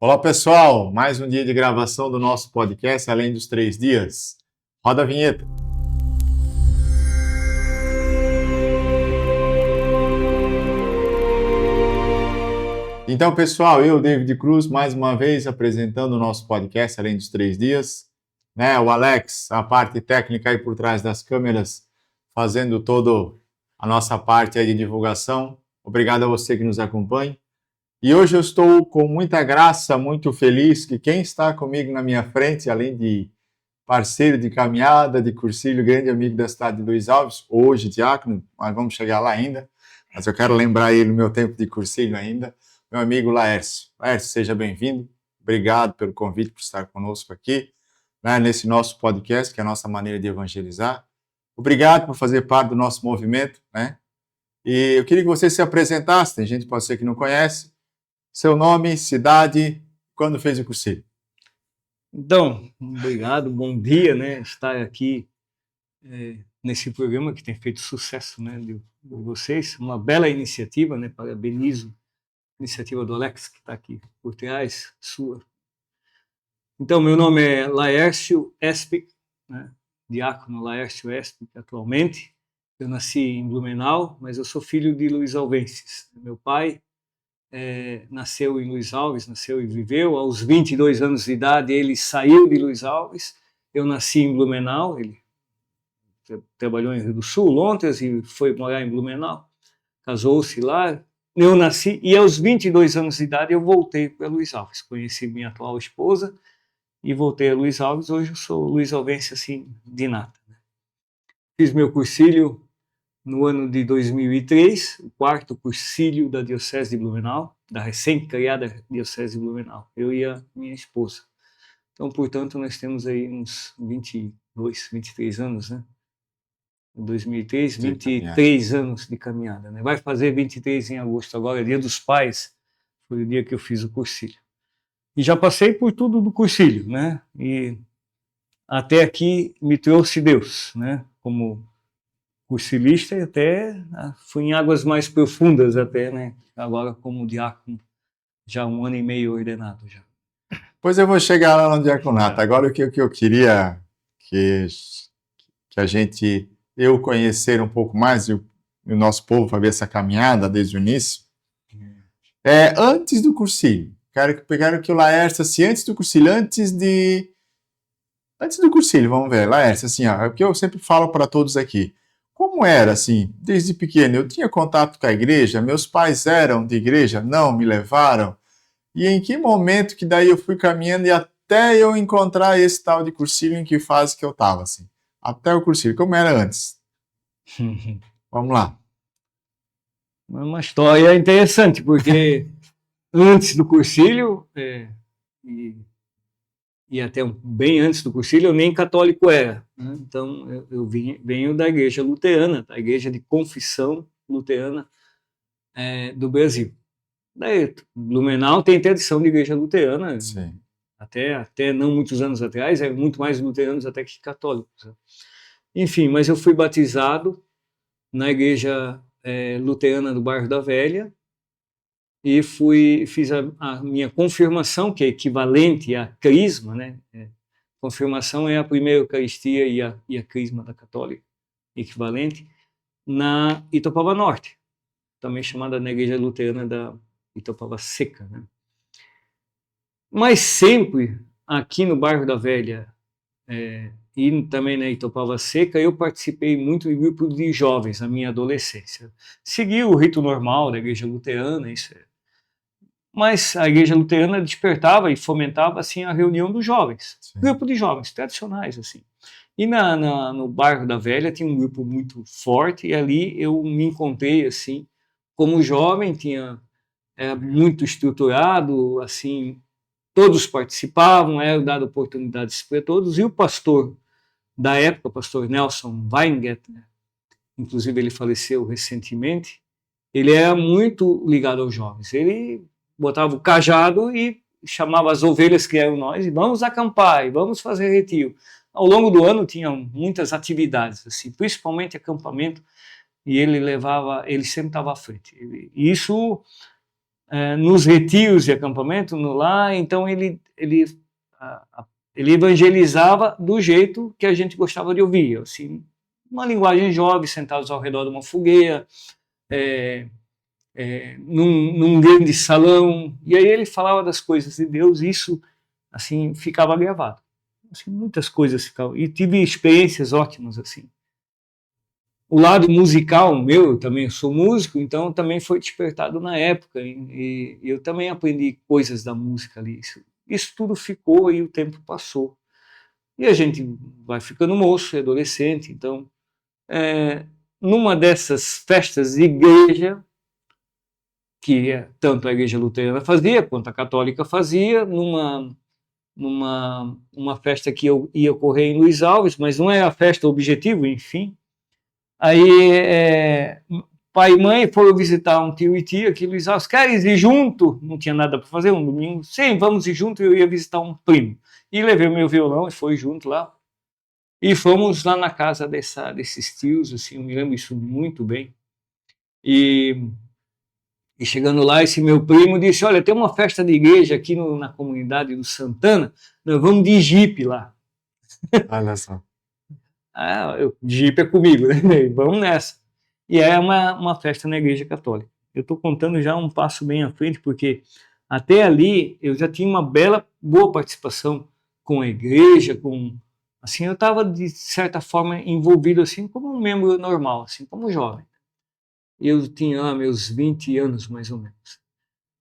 Olá, pessoal! Mais um dia de gravação do nosso podcast Além dos 3 Dias. Roda a vinheta. Então, pessoal, eu, David Cruz, mais uma vez apresentando o nosso podcast Além dos 3 Dias. O Alex, a parte técnica aí por trás das câmeras, fazendo toda a nossa parte aí de divulgação. Obrigado a você que nos acompanha. E hoje eu estou com muita graça, muito feliz que quem está comigo na minha frente, além de parceiro de caminhada, de cursilho, grande amigo da cidade de Luiz Alves, hoje diácono, mas vamos chegar lá ainda, mas eu quero lembrar ele no meu tempo de cursilho ainda, meu amigo Laércio. Laércio, seja bem-vindo, obrigado pelo convite por estar conosco aqui, nesse nosso podcast, que é a nossa maneira de evangelizar. Obrigado por fazer parte do nosso movimento, E eu queria que você se apresentasse, tem gente pode ser que não conhece, seu nome, cidade, quando fez o cursilho? Então, obrigado, bom dia, estar aqui nesse programa que tem feito sucesso, de vocês, uma bela iniciativa, parabenizo a iniciativa do Alex, que está aqui por trás, sua. Então, meu nome é Laércio Espig, diácono Laércio Espig, atualmente. Eu nasci em Blumenau, mas eu sou filho de Luiz Alvenses. Meu pai nasceu em Luiz Alves, nasceu e viveu. Aos 22 anos de idade, ele saiu de Luiz Alves. Eu nasci em Blumenau, ele trabalhou em Rio do Sul, Londres, e foi morar em Blumenau. Casou-se lá. Eu nasci, e aos 22 anos de idade, eu voltei para Luiz Alves. Conheci minha atual esposa e voltei a Luiz Alves. Hoje eu sou Luiz Alvense, assim, de nata. Fiz meu cursilho no ano de 2003, o quarto cursilho da Diocese de Blumenau, da recém-criada Diocese de Blumenau, eu e a minha esposa. Então, portanto, nós temos aí uns 22, 23 anos, Em 2003, 23 anos de caminhada, Vai fazer 23 em agosto, agora, Dia dos Pais, foi o dia que eu fiz o cursilho. E já passei por tudo do cursilho, E até aqui me trouxe Deus, Como cursilista e até fui em águas mais profundas até, Agora como diácono, já 1 ano e meio ordenado já. Pois eu vou chegar lá no diaconato. Agora o que eu queria que a gente, eu conhecer um pouco mais e o nosso povo para ver essa caminhada desde o início, antes do cursilho. Quero que o Laércio, assim, antes do cursilho, vamos ver, Laércio, assim, é o que eu sempre falo para todos aqui. Como era, assim, desde pequeno? Eu tinha contato com a igreja? Meus pais eram de igreja? Não, me levaram? E em que momento que daí eu fui caminhando e até eu encontrar esse tal de cursilho, em que fase que eu estava, assim? Até o cursilho, como era antes? Vamos lá. É uma história interessante, porque antes do cursilho, e até bem antes do cursilho, eu nem católico era. Então, eu venho da igreja luterana, da igreja de confissão luterana do Brasil. Daí, Blumenau tem tradição de igreja luterana, Sim. Até não muitos anos atrás, muito mais luteranos até que católicos. Enfim, mas eu fui batizado na igreja luterana do Bairro da Velha, e fiz a minha confirmação, que é equivalente à crisma, Confirmação é a primeira Eucaristia e a crisma da católica, equivalente, na Itopava Norte, também chamada na igreja luterana da Itopava Seca, Mas sempre aqui no Bairro da Velha e também na Itopava Seca, eu participei muito de grupo de jovens na minha adolescência. Segui o rito normal da igreja luterana, mas a igreja luterana despertava e fomentava assim a reunião dos jovens, grupo de jovens tradicionais assim. E no Bairro da Velha tinha um grupo muito forte, e ali eu me encontrei assim como jovem, era muito estruturado, assim, todos participavam, era dado oportunidades para todos, e o pastor da época, o pastor Nelson Weingartner, inclusive ele faleceu recentemente, ele era muito ligado aos jovens, ele botava o cajado e chamava as ovelhas, que eram nós, e vamos acampar, e vamos fazer retiro. Ao longo do ano tinham muitas atividades, assim, principalmente acampamento, e ele sempre estava à frente. E isso nos retiros de acampamento, no lar, então ele evangelizava do jeito que a gente gostava de ouvir, assim, uma linguagem jovem, sentados ao redor de uma fogueira, num grande salão, e aí ele falava das coisas de Deus, e isso, assim, ficava gravado. Assim, muitas coisas ficavam, e tive experiências ótimas, assim. O lado musical meu, eu também sou músico, então também foi despertado na época, e eu também aprendi coisas da música ali. Isso tudo ficou e o tempo passou. E a gente vai ficando moço, adolescente, então, numa dessas festas de igreja, que tanto a igreja luterana fazia, quanto a católica fazia, numa festa que ia ocorrer em Luiz Alves, mas não é a festa objetivo, enfim. Aí, pai e mãe foram visitar um tio e tia aqui em Luiz Alves. Queres ir junto? Não tinha nada para fazer, um domingo. Sim, vamos ir junto. Eu ia visitar um primo. E levei o meu violão e foi junto lá. E fomos lá na casa desses tios, assim, eu me lembro isso muito bem. E chegando lá, esse meu primo disse, olha, tem uma festa de igreja aqui na comunidade do Santana, nós vamos de jipe lá. Olha só. Jipe é comigo, né? Vamos nessa. E é uma festa na igreja católica. Eu estou contando já um passo bem à frente, porque até ali eu já tinha uma boa participação com a igreja, assim, eu estava de certa forma envolvido assim como um membro normal, assim, como jovem. Eu tinha lá meus 20 anos, mais ou menos.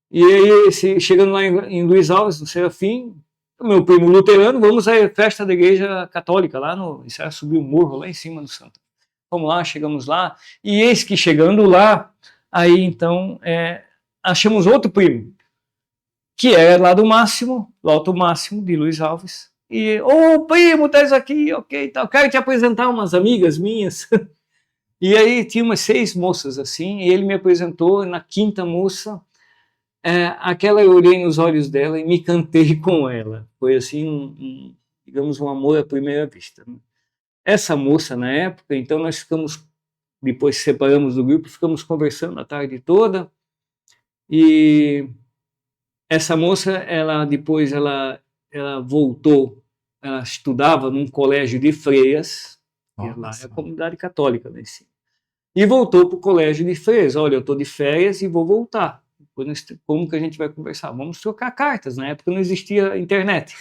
E aí, chegando lá em Luiz Alves, no Serafim, o meu primo luterano, vamos à festa da igreja católica, isso era subir o morro, lá em cima do Santo. Vamos lá, chegamos lá, e eis que chegando lá, aí então, achamos outro primo, que era lá do Alto Máximo, de Luiz Alves. E, primo, estás aqui, ok, tal, quero te apresentar umas amigas minhas. E aí tinha umas 6 moças assim, e ele me apresentou, na quinta moça, aquela eu olhei nos olhos dela e me encantei com ela. Foi assim, digamos, um amor à primeira vista. Essa moça, na época, então nós ficamos, depois separamos do grupo, ficamos conversando a tarde toda, e essa moça, depois ela voltou, ela estudava num colégio de freiras, e lá é a comunidade católica, né? E voltou para o colégio de freiras. Olha, eu estou de férias e vou voltar. Como que a gente vai conversar? Vamos trocar cartas. Na época não existia internet.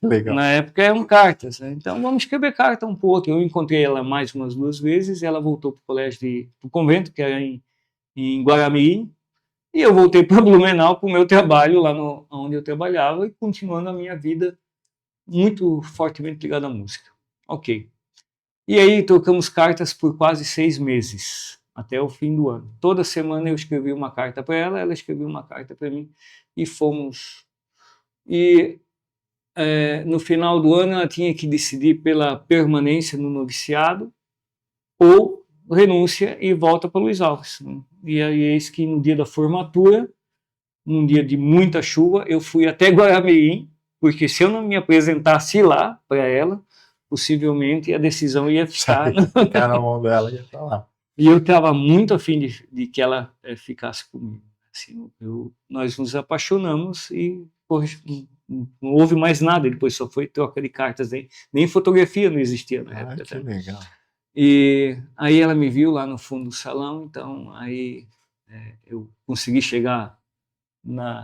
Legal. Na época eram cartas. Né? Então vamos escrever carta um para o outro. Eu encontrei ela mais umas 2 vezes. Ela voltou para o colégio, para o convento, que era em Guaramirim. E eu voltei para Blumenau, para o meu trabalho, lá onde eu trabalhava, e continuando a minha vida muito fortemente ligada à música. Ok. E aí trocamos cartas por quase 6 meses, até o fim do ano. Toda semana eu escrevi uma carta para ela, ela escrevia uma carta para mim, e fomos. E no final do ano ela tinha que decidir pela permanência no noviciado ou renúncia e volta para Luiz Alves. E aí eis que no dia da formatura, num dia de muita chuva, eu fui até Guaramirim, porque se eu não me apresentasse lá para ela, possivelmente a decisão ia ficar na mão dela, ia estar lá. E eu estava muito afim de que ela ficasse comigo. Assim, nós nos apaixonamos e não houve mais nada. Depois só foi troca de cartas, nem fotografia não existia na época. Que legal. E aí ela me viu lá no fundo do salão, então aí eu consegui chegar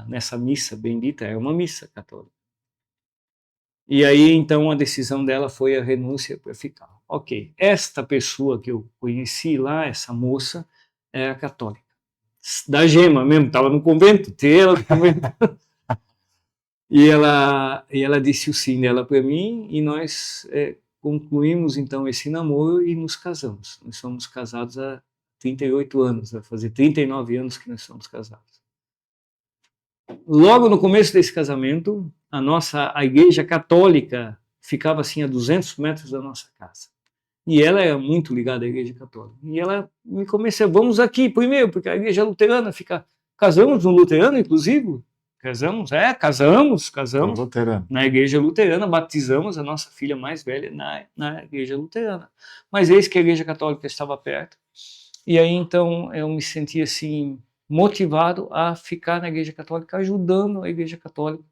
nessa missa bendita, é uma missa católica. E aí, então, a decisão dela foi a renúncia para ficar. Ok, esta pessoa que eu conheci lá, essa moça, era católica. Da Gema mesmo, estava no convento, ela no convento. E ela disse o sim dela para mim, e nós concluímos, então, esse namoro e nos casamos. Nós somos casados há 38 anos, vai fazer 39 anos que nós somos casados. Logo no começo desse casamento, a igreja católica ficava assim a 200 metros da nossa casa. E ela era muito ligada à igreja católica. E ela me convenceu, vamos aqui primeiro, porque a igreja luterana fica... Casamos no luterano, inclusive. Casamos. Luterano. Na igreja luterana, batizamos a nossa filha mais velha na igreja luterana. Mas eis que a igreja católica estava perto. E aí, então, eu me senti assim... motivado a ficar na Igreja Católica, ajudando a Igreja Católica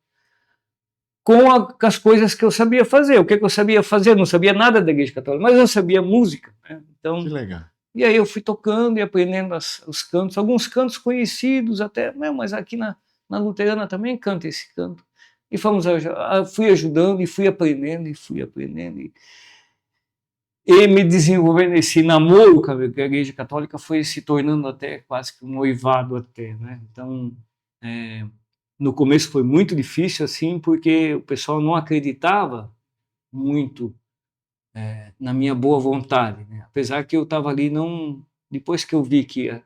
com as coisas que eu sabia fazer. O que eu sabia fazer? Eu não sabia nada da Igreja Católica, mas eu sabia música, né? Então, Que legal. e aí eu fui tocando e aprendendo os cantos, alguns cantos conhecidos até, mas aqui na Luterana também canta esse canto. E fui ajudando e fui aprendendo e me desenvolvendo esse namoro com a Igreja Católica, foi se tornando até quase que um noivado até, né? Então, no começo foi muito difícil, assim, porque o pessoal não acreditava muito na minha boa vontade, né? Apesar que eu estava ali, não, depois que eu vi que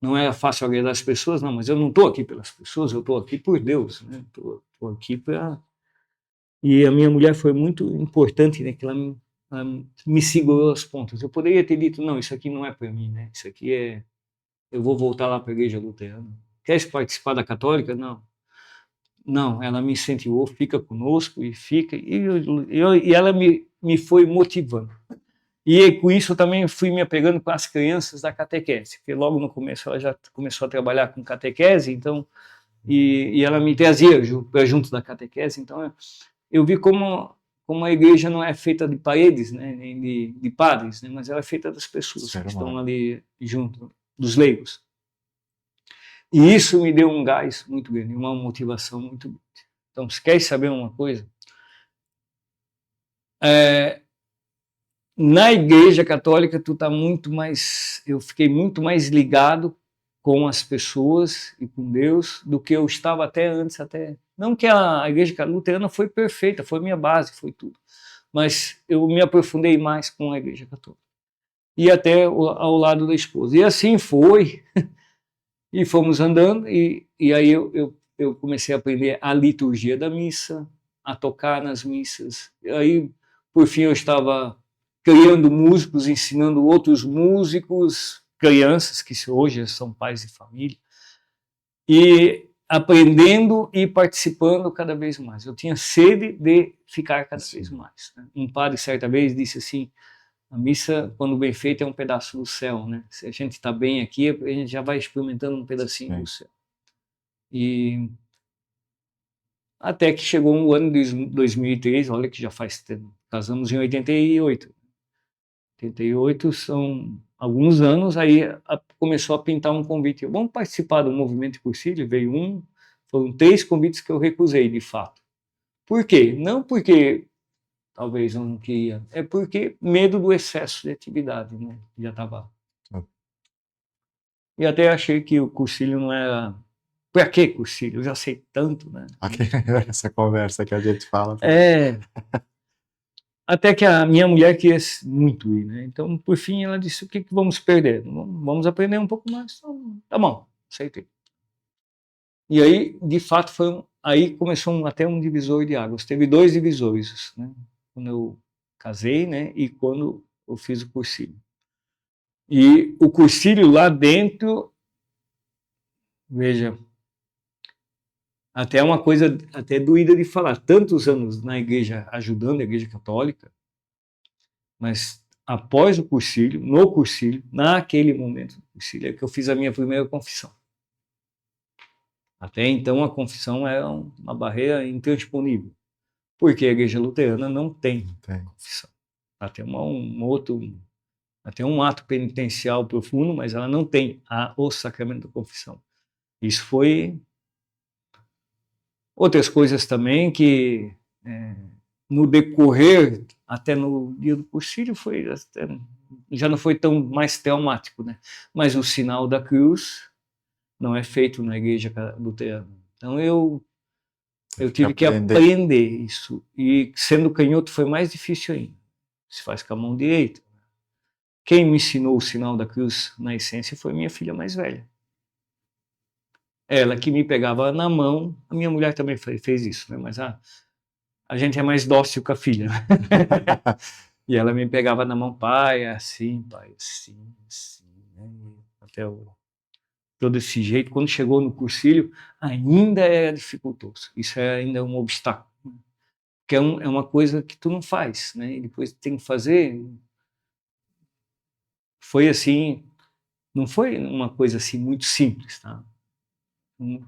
não era fácil agradar as pessoas, não, mas eu não estou aqui pelas pessoas, eu estou aqui por Deus, né? Estou aqui para... E a minha mulher foi muito importante, né? Que ela me segurou as pontas. Eu poderia ter dito, não, isso aqui não é para mim, né? Isso aqui é... Eu vou voltar lá para a igreja luterana. Quer participar da católica? Não. Não, ela me incentivou, fica conosco e fica. E ela me foi motivando. E com isso eu também fui me apegando com as crianças da catequese, porque logo no começo ela já começou a trabalhar com catequese, então, e ela me trazia junto da catequese, então eu vi como a igreja não é feita de paredes, né, nem de padres, né, mas ela é feita das pessoas que estão ali junto, dos leigos. E isso me deu um gás muito grande, uma motivação muito grande. Então, se quer saber uma coisa, na Igreja Católica tu tá muito mais, eu fiquei muito mais ligado com as pessoas e com Deus do que eu estava até antes, até não que a Igreja Luterana foi perfeita, foi minha base, foi tudo, mas eu me aprofundei mais com a Igreja Católica e até ao lado da esposa, e assim foi. E fomos andando, e aí eu comecei a aprender a liturgia da missa, a tocar nas missas. E aí, por fim, eu estava criando músicos, ensinando outros músicos, crianças que hoje são pais de família, e aprendendo e participando cada vez mais. Eu tinha sede de ficar cada vez mais. Um padre, certa vez, disse assim, a missa, quando bem feita, é um pedaço do céu, né? Se a gente está bem aqui, a gente já vai experimentando um pedacinho do céu. E até que chegou o ano de 2003, olha que já faz tempo, casamos em 88. 88 são alguns anos, aí começou a pintar um convite. Vamos participar do movimento de Cursilho? Veio foram 3 convites que eu recusei, de fato. Por quê? Não porque talvez eu não queria, é porque medo do excesso de atividade, né? Já estava. E até achei que o cursilho não era. Pra que cursilho? Eu já sei tanto, né? Essa conversa que a gente fala. Até que a minha mulher quis muito ir, né? Então, por fim, ela disse: o que vamos perder? Vamos aprender um pouco mais. Então, tá bom, aceitei. E aí, de fato, aí começou até um divisor de águas. Teve 2 divisores, né? Quando eu casei, né? E quando eu fiz o cursilho. E o cursilho lá dentro, veja, até uma coisa até doída de falar, tantos anos na igreja, ajudando a igreja católica, mas após o cursilho, no cursilho, naquele momento do cursilho, é que eu fiz a minha primeira confissão. Até então a confissão era uma barreira intransponível, porque a igreja luterana não tem confissão. Ela tem até um ato penitencial profundo, mas ela não tem o sacramento da confissão. Isso foi outras coisas também que no decorrer, até no dia do cursilho, já não foi tão mais traumático, né? Mas o sinal da cruz não é feito na igreja luterana. Então eu tive que aprender isso. E sendo canhoto foi mais difícil ainda. Se faz com a mão direita. Quem me ensinou o sinal da cruz, na essência, foi minha filha mais velha. Ela que me pegava na mão, a minha mulher também fez isso, né? Mas a gente é mais dócil com a filha. E ela me pegava na mão, pai, assim, né? Até todo esse jeito. Quando chegou no cursilho, ainda era dificultoso. Isso ainda é um obstáculo. Porque é uma coisa que tu não faz, né? E depois tem que fazer. Foi assim, não foi uma coisa assim muito simples, tá?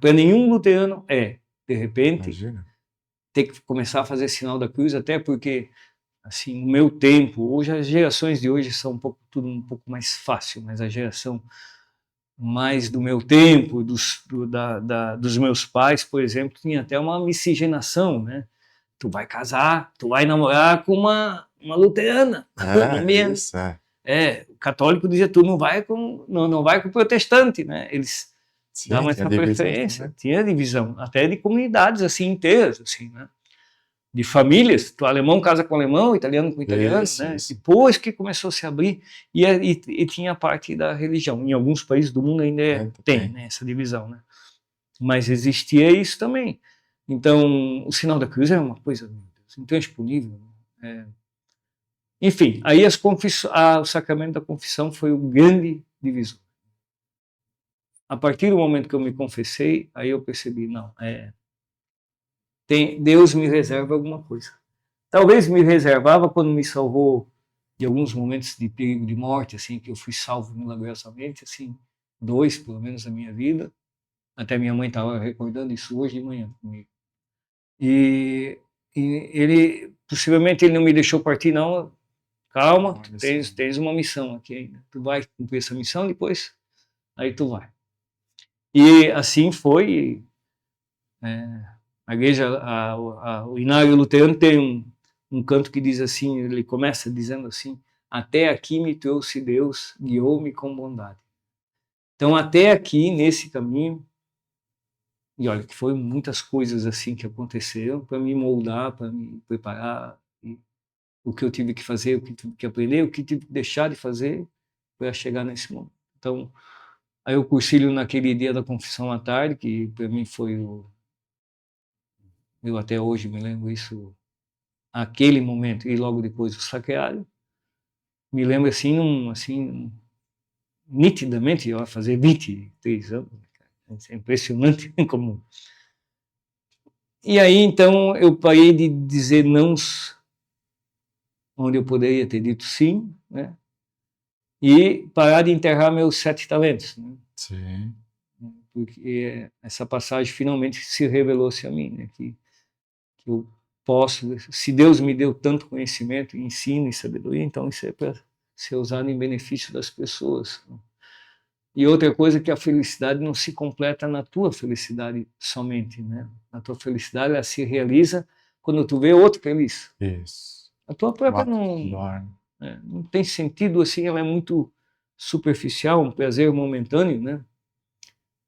Para nenhum luterano de repente, Imagina. ter que começar a fazer sinal da cruz, até porque, assim, no meu tempo, hoje as gerações de hoje são tudo um pouco mais fácil, mas a geração mais do meu tempo, dos meus pais, por exemplo, tinha até uma miscigenação, né? Tu vai casar, tu vai namorar com uma luterana. Isso, O católico dizia, tu não vai com o protestante, né? Eles Sim, davam tinha essa divisão preferência. também. Tinha divisão, até de comunidades assim inteiras, assim, né? De famílias, o alemão casa com o alemão, o italiano com o italiano, Isso, né? isso. Depois que começou a se abrir, e tinha a parte da religião. Em alguns países do mundo ainda tem, né, essa divisão, né? Mas existia isso também. Então, o sinal da cruz é uma coisa, meu Deus, intransponível. Enfim, aí o sacramento da confissão foi o grande divisor. A partir do momento que eu me confessei, aí eu percebi, não, Deus me reserva alguma coisa. Talvez me reservava quando me salvou de alguns momentos de perigo de morte, assim, que eu fui salvo milagrosamente, assim, 2 pelo menos na minha vida. Até minha mãe estava recordando isso hoje de manhã comigo. E ele, possivelmente ele não me deixou partir, não. Calma, tu tens uma missão aqui ainda. Tu vai cumprir essa missão, depois aí tu vai. E assim foi. A igreja, o Inário Luterano tem um canto que diz assim, ele começa dizendo assim, até aqui me trouxe Deus, guiou-me com bondade. Então, até aqui, nesse caminho, e olha que foi muitas coisas assim que aconteceram para me moldar, para me preparar, o que eu tive que fazer, o que tive que aprender, o que tive que deixar de fazer para chegar nesse momento. Então, aí o cursilho naquele dia da confissão à tarde, que para mim foi eu até hoje me lembro isso, aquele momento, e logo depois o sacrário, me lembro assim, nitidamente, eu ia fazer 23 anos, é impressionante como... E aí, então, eu parei de dizer nãos, onde eu poderia ter dito sim, né? E parar de enterrar meus 7 talentos, né? Sim. Porque essa passagem finalmente se revelou-se a mim, né? Que eu posso, se Deus me deu tanto conhecimento, ensino e sabedoria, então isso é para ser usado em benefício das pessoas. E outra coisa que a felicidade não se completa na tua felicidade somente, né? A tua felicidade ela se realiza quando tu vê outro feliz. Isso. A tua própria não tem sentido assim, ela é muito superficial, um prazer momentâneo, né?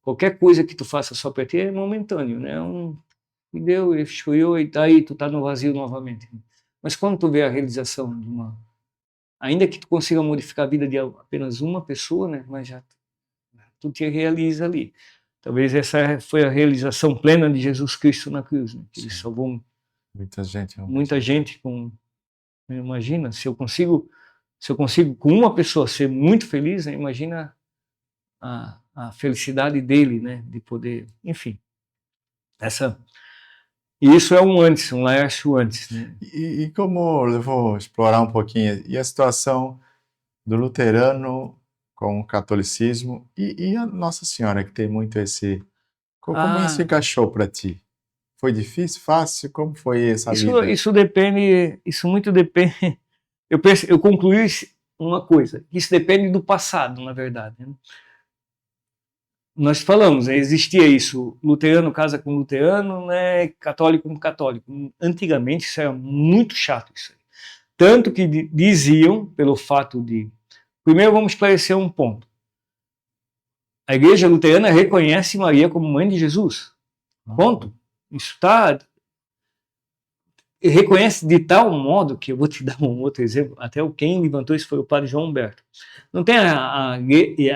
Qualquer coisa que tu faça só para ti é momentâneo, né? E deu, esfriou e daí tu tá no vazio novamente. Mas quando tu vê a realização de ainda que tu consiga modificar a vida de apenas uma pessoa, né? Mas já tu te realiza ali. Talvez essa foi a realização plena de Jesus Cristo na cruz, né? Que ele salvou muita gente com... Imagina, se eu consigo com uma pessoa ser muito feliz, né? Imagina a felicidade dele, né? De poder, enfim. Isso é um antes, um Laércio antes, né? E como eu vou explorar um pouquinho, e a situação do luterano com o catolicismo e a Nossa Senhora, que tem muito esse... Como isso encaixou para ti? Foi difícil, fácil? Como foi essa vida? Isso depende, isso muito depende. Eu concluí uma coisa, isso depende do passado, na verdade, né? Nós falamos, existia isso, luterano casa com luterano, né, católico com católico. Antigamente isso era muito chato, isso aí. Tanto que diziam, pelo fato de... Primeiro vamos esclarecer um ponto. A igreja luterana reconhece Maria como mãe de Jesus. Ponto. Isso está... Reconhece de tal modo que eu vou te dar um outro exemplo. Até quem levantou isso foi o padre João Humberto. Não tem a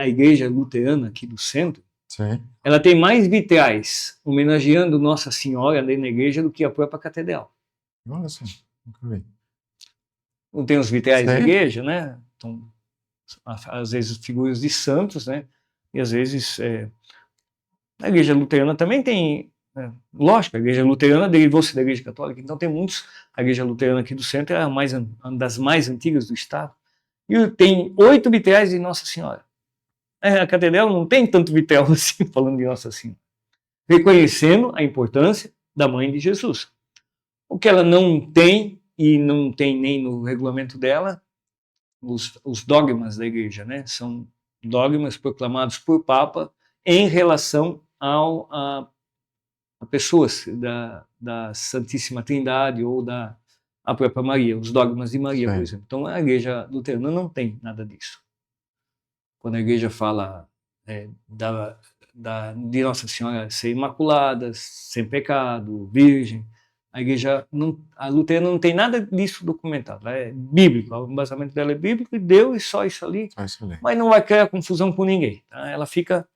igreja luterana aqui do centro? Sim. Ela tem mais vitrais homenageando Nossa Senhora ali na igreja do que a própria catedral. Olha só, nunca vi. Não tem os vitrais da igreja, né? Então, às vezes figuras de santos, né? E às vezes a igreja luterana também tem, lógico, a igreja luterana derivou-se da igreja católica, então tem muitos, a igreja luterana aqui do centro é uma das mais antigas do estado, e tem 8 vitrais de Nossa Senhora. A catedral não tem tanto vitel assim, falando de Nossa Senhora. Reconhecendo a importância da Mãe de Jesus. O que ela não tem, e não tem nem no regulamento dela, os dogmas da igreja, né? São dogmas proclamados por Papa em relação a pessoas da Santíssima Trindade ou a própria Maria, os dogmas de Maria, por exemplo. Então a igreja luterana não tem nada disso. Quando a igreja fala de Nossa Senhora ser imaculada, sem pecado, virgem, a luterana não tem nada disso documentado. Ela é bíblico, o embasamento dela é bíblico e deu e só isso ali. Mas não vai criar confusão com ninguém. Tá? Ela fica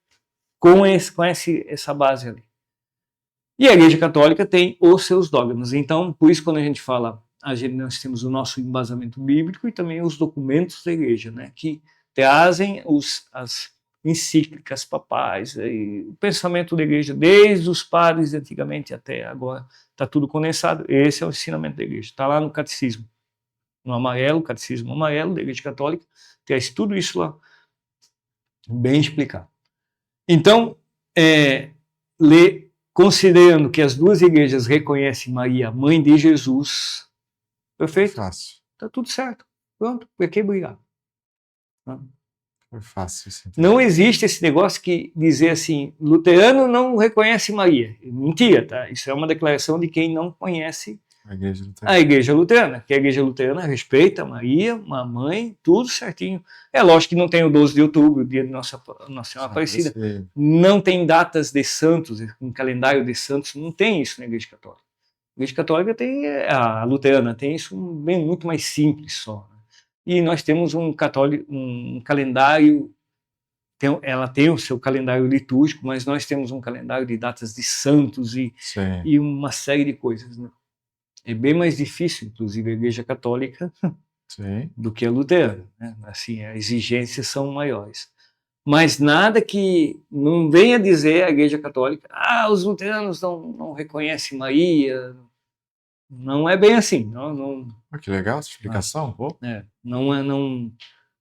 com essa base ali. E a Igreja Católica tem os seus dogmas. Então, por isso, quando a gente fala, nós temos o nosso embasamento bíblico e também os documentos da Igreja, né, que trazem as encíclicas papais, o pensamento da Igreja, desde os padres antigamente até agora, está tudo condensado. Esse é o ensinamento da Igreja. Está lá no catecismo, no amarelo, catecismo amarelo da Igreja Católica, traz tudo isso lá, bem explicado. Então, considerando que as duas igrejas reconhecem Maria, mãe de Jesus, perfeito? Fácil. Está tudo certo. Pronto, por que brigar? Foi fácil. Sim. Não existe esse negócio que dizer assim, luterano não reconhece Maria. Mentira, tá? Isso é uma declaração de quem não conhece a Igreja Luterana. Que a Igreja Luterana respeita Maria, uma mãe, tudo certinho. É lógico que não tem o 12 de outubro, o dia de Nossa Senhora Aparecida. Não tem datas de santos, um calendário de santos, não tem isso na Igreja Católica. A Igreja Católica tem, a Luterana tem isso bem muito mais simples só. E nós temos um calendário, ela tem o seu calendário litúrgico, mas nós temos um calendário de datas de santos e uma série de coisas. Né? É bem mais difícil, inclusive, a Igreja Católica do que a luterana. Né? Assim, as exigências são maiores. Mas nada que não venha dizer a Igreja Católica, os luteranos não reconhecem Maria. Não é bem assim. Que legal essa explicação.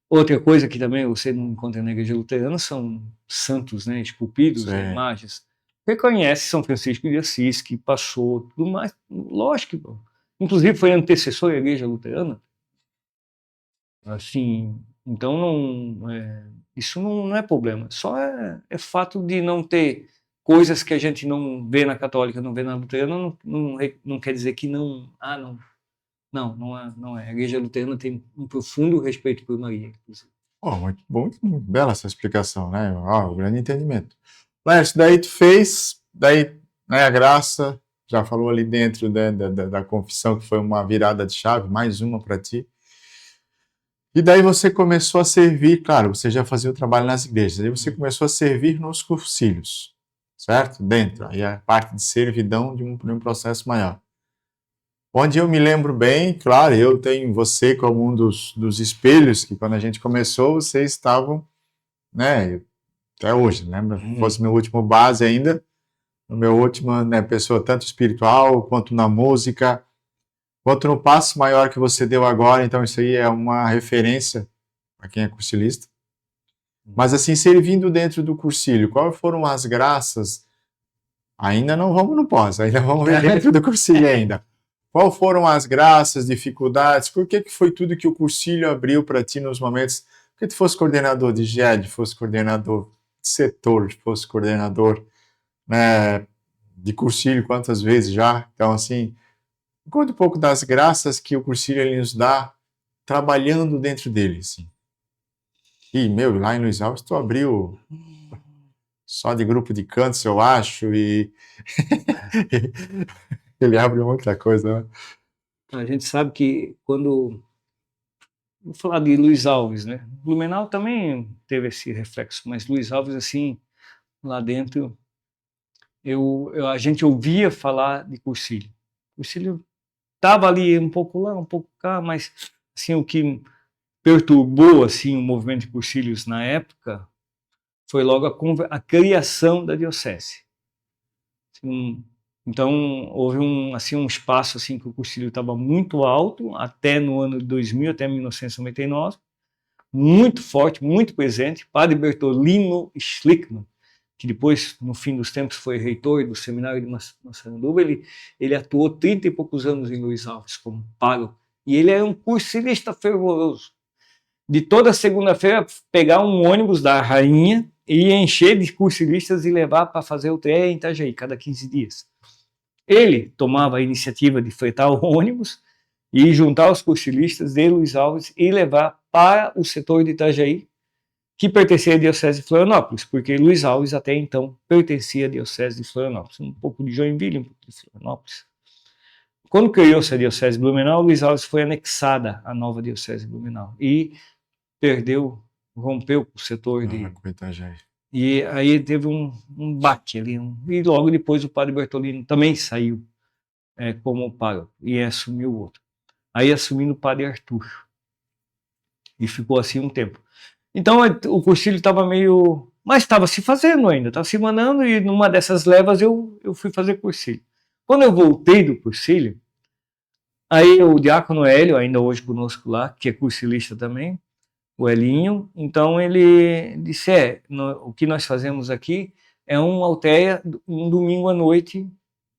Outra coisa que também você não encontra na Igreja Luterana são santos, né, esculpidos, imagens. Reconhece São Francisco de Assis, que passou tudo mais. Lógico, inclusive foi antecessor da Igreja Luterana. Assim, então isso não é problema. Só é fato de não ter coisas que a gente não vê na católica, não vê na luterana, não quer dizer que não. Não é. A Igreja Luterana tem um profundo respeito por Maria, inclusive. Muito bela essa explicação, né? O grande entendimento. Lércio, daí tu fez, né, a graça, já falou ali dentro da confissão que foi uma virada de chave, mais uma para ti. E daí você começou a servir, claro, você já fazia o trabalho nas igrejas, aí você começou a servir nos cursilhos, certo? Dentro, aí a parte de servidão de um processo maior. Onde eu me lembro bem, claro, eu tenho você como um dos espelhos, que quando a gente começou, vocês estavam, né, até hoje, lembra? Fosse meu último base ainda, no meu último, né, pessoa tanto espiritual, quanto na música, quanto no passo maior que você deu agora, então isso aí é uma referência para quem é cursilista. Mas assim, servindo dentro do cursilho, quais foram as graças? Ainda não vamos no pós, ainda vamos ver dentro do cursilho ainda. Quais foram as graças, dificuldades? Por que foi tudo que o cursilho abriu para ti nos momentos que tu fosse coordenador de GED, fosse coordenador de setor, fosse coordenador, né, de cursilho quantas vezes já? Então, assim, conta um pouco das graças que o cursilho ele nos dá trabalhando dentro dele, assim. E, lá em Luiz Alves tu abriu só de grupo de cantos, eu acho, e ele abre muita coisa, né? A gente sabe que quando... Vou falar de Luiz Alves, né? Blumenau também teve esse reflexo, mas Luiz Alves, assim, lá dentro, a gente ouvia falar de cursilho. O cursilho estava ali um pouco lá, um pouco cá, mas assim, o que perturbou assim, o movimento de cursilhos na época foi logo a criação da diocese. Então, houve um espaço assim, que o cursilho estava muito alto, até no ano de 2000, até 1999. muito forte, muito presente, Padre Bertolino Schlickmann, que depois, no fim dos tempos, foi reitor do seminário de Massaranduba. Ele atuou 30 e poucos anos em Luiz Alves como pároco, e ele era um cursilista fervoroso. De toda segunda-feira, pegar um ônibus da Rainha e encher de cursilistas e levar para fazer o TEA em Itajaí, cada 15 dias. Ele tomava a iniciativa de fretar o ônibus e juntar os cursilistas de Luiz Alves e levar para o setor de Itajaí, que pertencia à Diocese de Florianópolis, porque Luiz Alves até então pertencia à Diocese de Florianópolis, um pouco de Joinville, um pouco de Florianópolis. Quando criou-se a Diocese de Blumenau, Luiz Alves foi anexada à nova Diocese de Blumenau e rompeu o setor de Itajaí. E aí teve um baque ali, e logo depois o Padre Bertolino também saiu como pároco e assumiu outro. Aí assumindo o Padre Arthur. E ficou assim um tempo. Então o cursilho estava meio... Mas estava se fazendo ainda, estava se mandando, e numa dessas levas eu fui fazer cursilho. Quando eu voltei do cursilho, aí o diácono Hélio, ainda hoje conosco lá, que é cursilista também, o Elinho, então ele disse, o que nós fazemos aqui é uma alteia, um domingo à noite,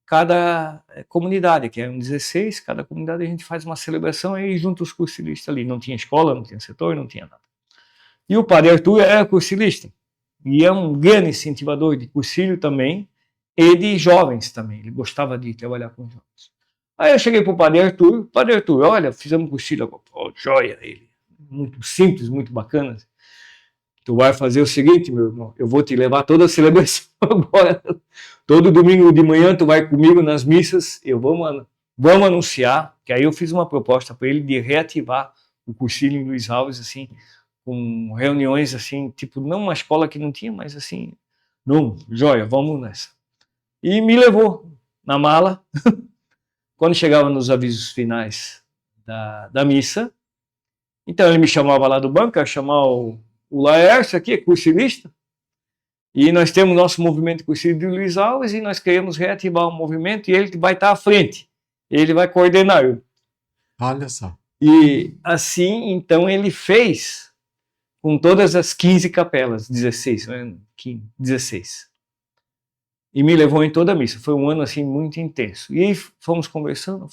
cada comunidade, que é um 16, cada comunidade a gente faz uma celebração e junta os cursilistas ali. Não tinha escola, não tinha setor, não tinha nada. E o Padre Arthur era cursilista, e é um grande incentivador de cursilho também, e de jovens também, ele gostava de trabalhar com jovens. Aí eu cheguei para o Padre Arthur, olha, fizemos cursilho agora, joia, ele, muito simples, muito bacana. Tu vai fazer o seguinte, meu irmão, eu vou te levar toda a celebração agora. Todo domingo de manhã tu vai comigo nas missas, vamos anunciar, que aí eu fiz uma proposta para ele de reativar o cursilho em Luiz Alves, assim, com reuniões assim, tipo, não uma escola que não tinha, mas assim, não, joia, vamos nessa. E me levou na mala, quando chegava nos avisos finais da missa, então ele me chamava lá do banco, eu ia chamar o Laércio aqui, é cursilista, e nós temos nosso movimento de cursilho de Luiz Alves, e nós queremos reativar o movimento, e ele vai estar à frente, ele vai coordenar. Olha só. E assim, então ele fez com todas as 15 capelas, 16, né? 16. E me levou em toda a missa. Foi um ano assim muito intenso. E aí fomos conversando,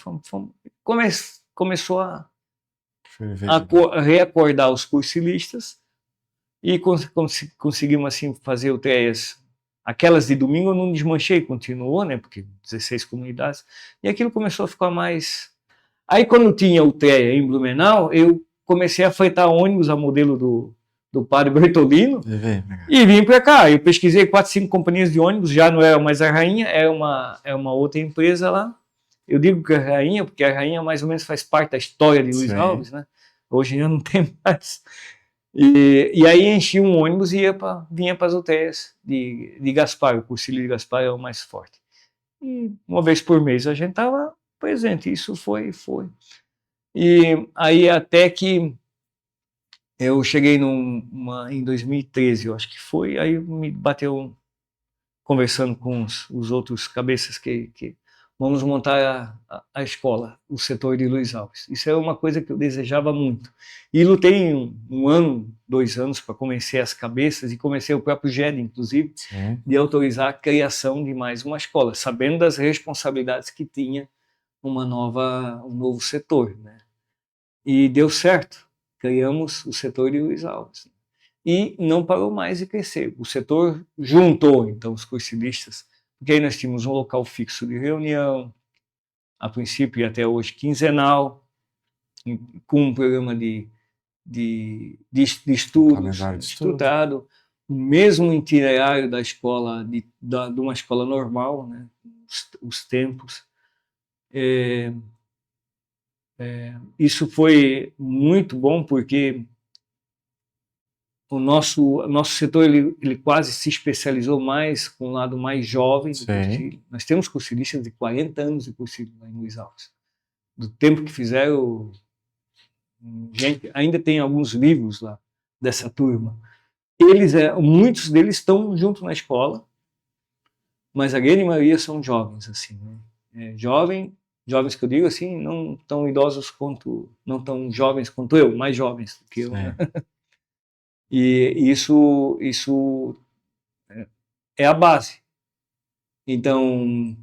começou a reacordar os cursilistas, e conseguimos assim fazer UTEs. Aquelas de domingo eu não desmanchei, continuou, né? Porque 16 comunidades. E aquilo começou a ficar mais... Aí quando tinha UTEA em Blumenau, eu comecei a fretar ônibus a modelo do Padre Bertolino e vim para cá. Eu pesquisei 4, 5 companhias de ônibus, já não era mais a Rainha, é uma outra empresa lá. Eu digo que é a Rainha, porque a Rainha mais ou menos faz parte da história de Luiz Alves, né? Hoje já não tem mais. E aí enchi um ônibus e vinha para as UTEs de Gaspar, o cursilho de Gaspar é o mais forte. E uma vez por mês a gente estava presente, isso foi. E aí até que eu cheguei em 2013, eu acho que foi, aí me bateu conversando com os outros cabeças que vamos montar a escola, o setor de Luiz Alves. Isso é uma coisa que eu desejava muito. E lutei um ano, 2 anos para convencer as cabeças, e convencer o próprio GED, inclusive, de autorizar a criação de mais uma escola, sabendo das responsabilidades que tinha um novo setor, né? E deu certo. Criamos o setor de Luiz Alves. E não parou mais de crescer. O setor juntou, então, os cursilistas, porque aí nós tínhamos um local fixo de reunião, a princípio e até hoje quinzenal, com um programa de estudos estruturado, o mesmo itinerário da escola, de uma escola normal, né? Os tempos. Isso foi muito bom, porque o nosso setor ele quase se especializou mais com o lado mais jovem do cursilho. Nós temos cursilistas de 40 anos de cursilho lá em Luiz Alves. Do tempo que fizeram, ainda tem alguns livros lá dessa turma. Muitos deles estão junto na escola, mas a grande maioria são jovens, assim, né? Jovens que eu digo assim, não tão idosos quanto, não tão jovens quanto eu, mais jovens do que eu, né? E isso é a base. Então,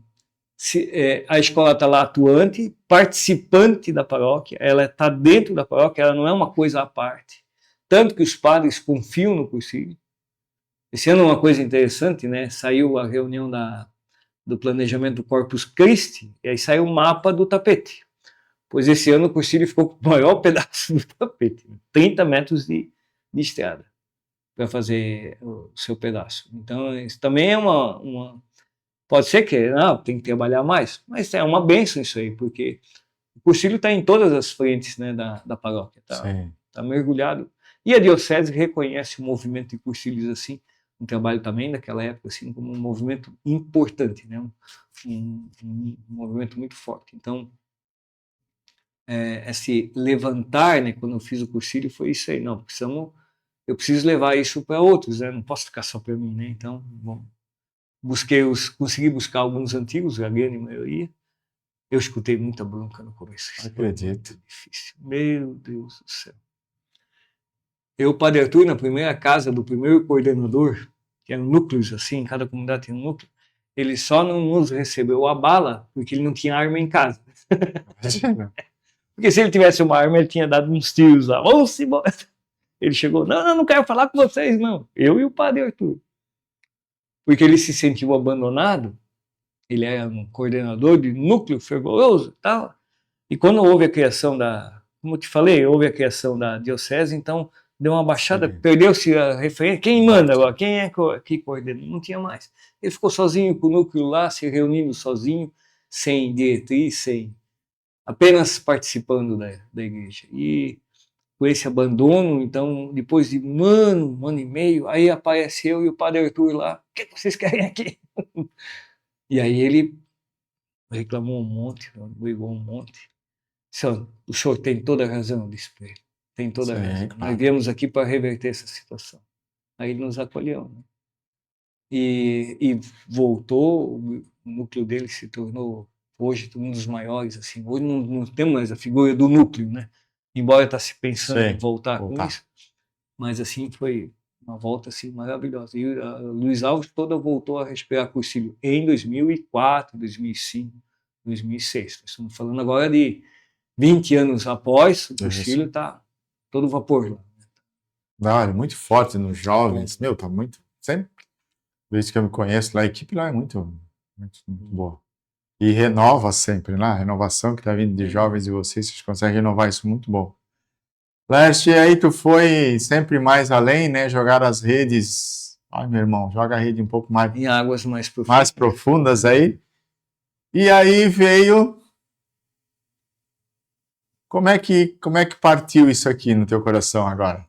a escola está lá atuante, participante da paróquia, ela está dentro da paróquia, ela não é uma coisa à parte. Tanto que os padres confiam no cursilho. Esse ano uma coisa interessante, né? Saiu a reunião do planejamento do Corpus Christi, e aí saiu o mapa do tapete. Pois esse ano o cursilho ficou com o maior pedaço do tapete, 30 metros de estrada, para fazer o seu pedaço. Então, isso também é pode ser que tem que trabalhar mais, mas é uma bênção isso aí, porque o cursilho está em todas as frentes, né, da paróquia, tá mergulhado. E a diocese reconhece o movimento de cursilhos assim, um trabalho também daquela época assim, como um movimento importante, né, um movimento muito forte. Então, esse levantar, né, quando eu fiz o cursilho, foi isso aí, não, eu preciso levar isso para outros, né, não posso ficar só para mim, né, então, bom, consegui buscar alguns antigos, a grande maioria. Eu escutei muita bronca no começo. Acredito. Muito difícil. Meu Deus do céu. Padre Arthur, na primeira casa do primeiro coordenador, que eram núcleos assim, cada comunidade tinha um núcleo, ele só não nos recebeu a bala porque ele não tinha arma em casa. Porque se ele tivesse uma arma, ele tinha dado uns tiros lá. Vamos embora. Ele chegou, não quero falar com vocês, não. Eu e o Padre Arthur. Porque ele se sentiu abandonado, ele era um coordenador de núcleo fervoroso e tal. E quando houve a criação como eu te falei, houve a criação da diocese, então deu uma baixada, perdeu-se a referência. Quem manda agora? Quem é que coordena? Não tinha mais. Ele ficou sozinho com o núcleo lá, se reunindo sozinho, sem diretriz, apenas participando da igreja. E com esse abandono, então, depois de um ano e meio, aí aparece eu e o Padre Arthur lá. O que vocês querem aqui? E aí ele reclamou um monte, brigou um monte. O senhor tem toda a razão, disse para ele. Tem toda a razão. Claro. Nós viemos aqui para reverter essa situação. Aí ele nos acolheu. Né? E voltou, o núcleo dele se tornou hoje um dos maiores. Assim. Hoje não temos mais a figura do núcleo, né? Embora está se pensando em voltar com isso. Mas assim foi uma volta assim, maravilhosa. E a Luiz Alves toda voltou a respirar cursilho em 2004, 2005, 2006. Estamos falando agora de 20 anos após, o cursilho está todo vapor lá. Não, é muito forte nos jovens. Meu, tá muito. Sempre, desde que eu me conheço lá, a equipe lá é muito boa. E renova sempre, né? A renovação que está vindo de jovens de vocês conseguem renovar isso muito bom. Leste, aí tu foi sempre mais além, né? Jogar as redes. Ai, meu irmão, joga a rede um pouco mais. Em águas mais profundas aí. E aí veio. Como é que partiu isso aqui no teu coração agora?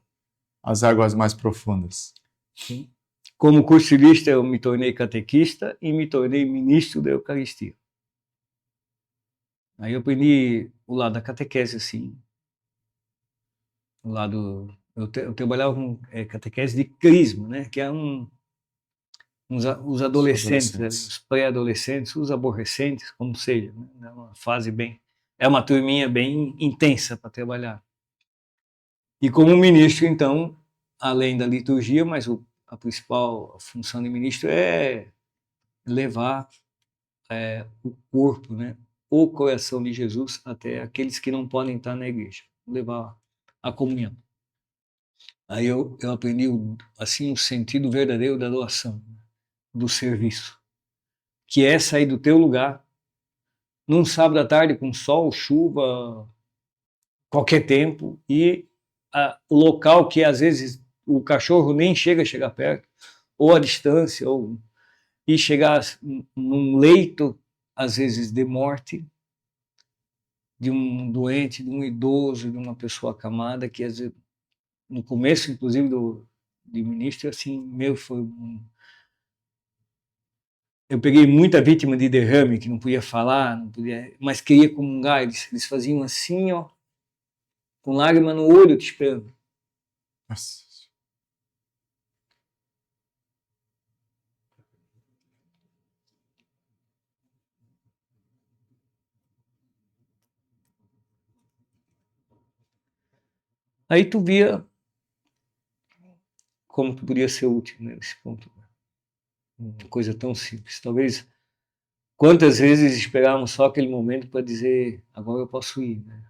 As águas mais profundas. Sim. Como cursilista, eu me tornei catequista e me tornei ministro da Eucaristia. Aí eu aprendi o lado da catequese, assim. O lado... Eu trabalhava com catequese de crisma, né? Que é os adolescentes, os pré-adolescentes, os aborrecentes, como seja. Né? É uma fase bem... É uma turminha bem intensa para trabalhar. E como ministro, então, além da liturgia, mas a principal função de ministro é levar o corpo, né, o coração de Jesus até aqueles que não podem estar na igreja, levar a comunhão. Aí eu aprendi assim o sentido verdadeiro da doação, do serviço, que é sair do teu lugar num sábado à tarde com sol, chuva, qualquer tempo, e o local que às vezes o cachorro nem chega perto, ou a distância, e chegar num leito, às vezes, de morte, de um doente, de um idoso, de uma pessoa acamada, que às vezes, no começo, inclusive, de ministro, assim, eu peguei muita vítima de derrame, que não podia falar, mas queria comungar, eles faziam assim, ó, com lágrima no olho, te esperando. Nossa. Aí tu via como que podia ser útil, né, nesse ponto. Uma coisa tão simples. Talvez, quantas vezes esperávamos só aquele momento para dizer, agora eu posso ir, né?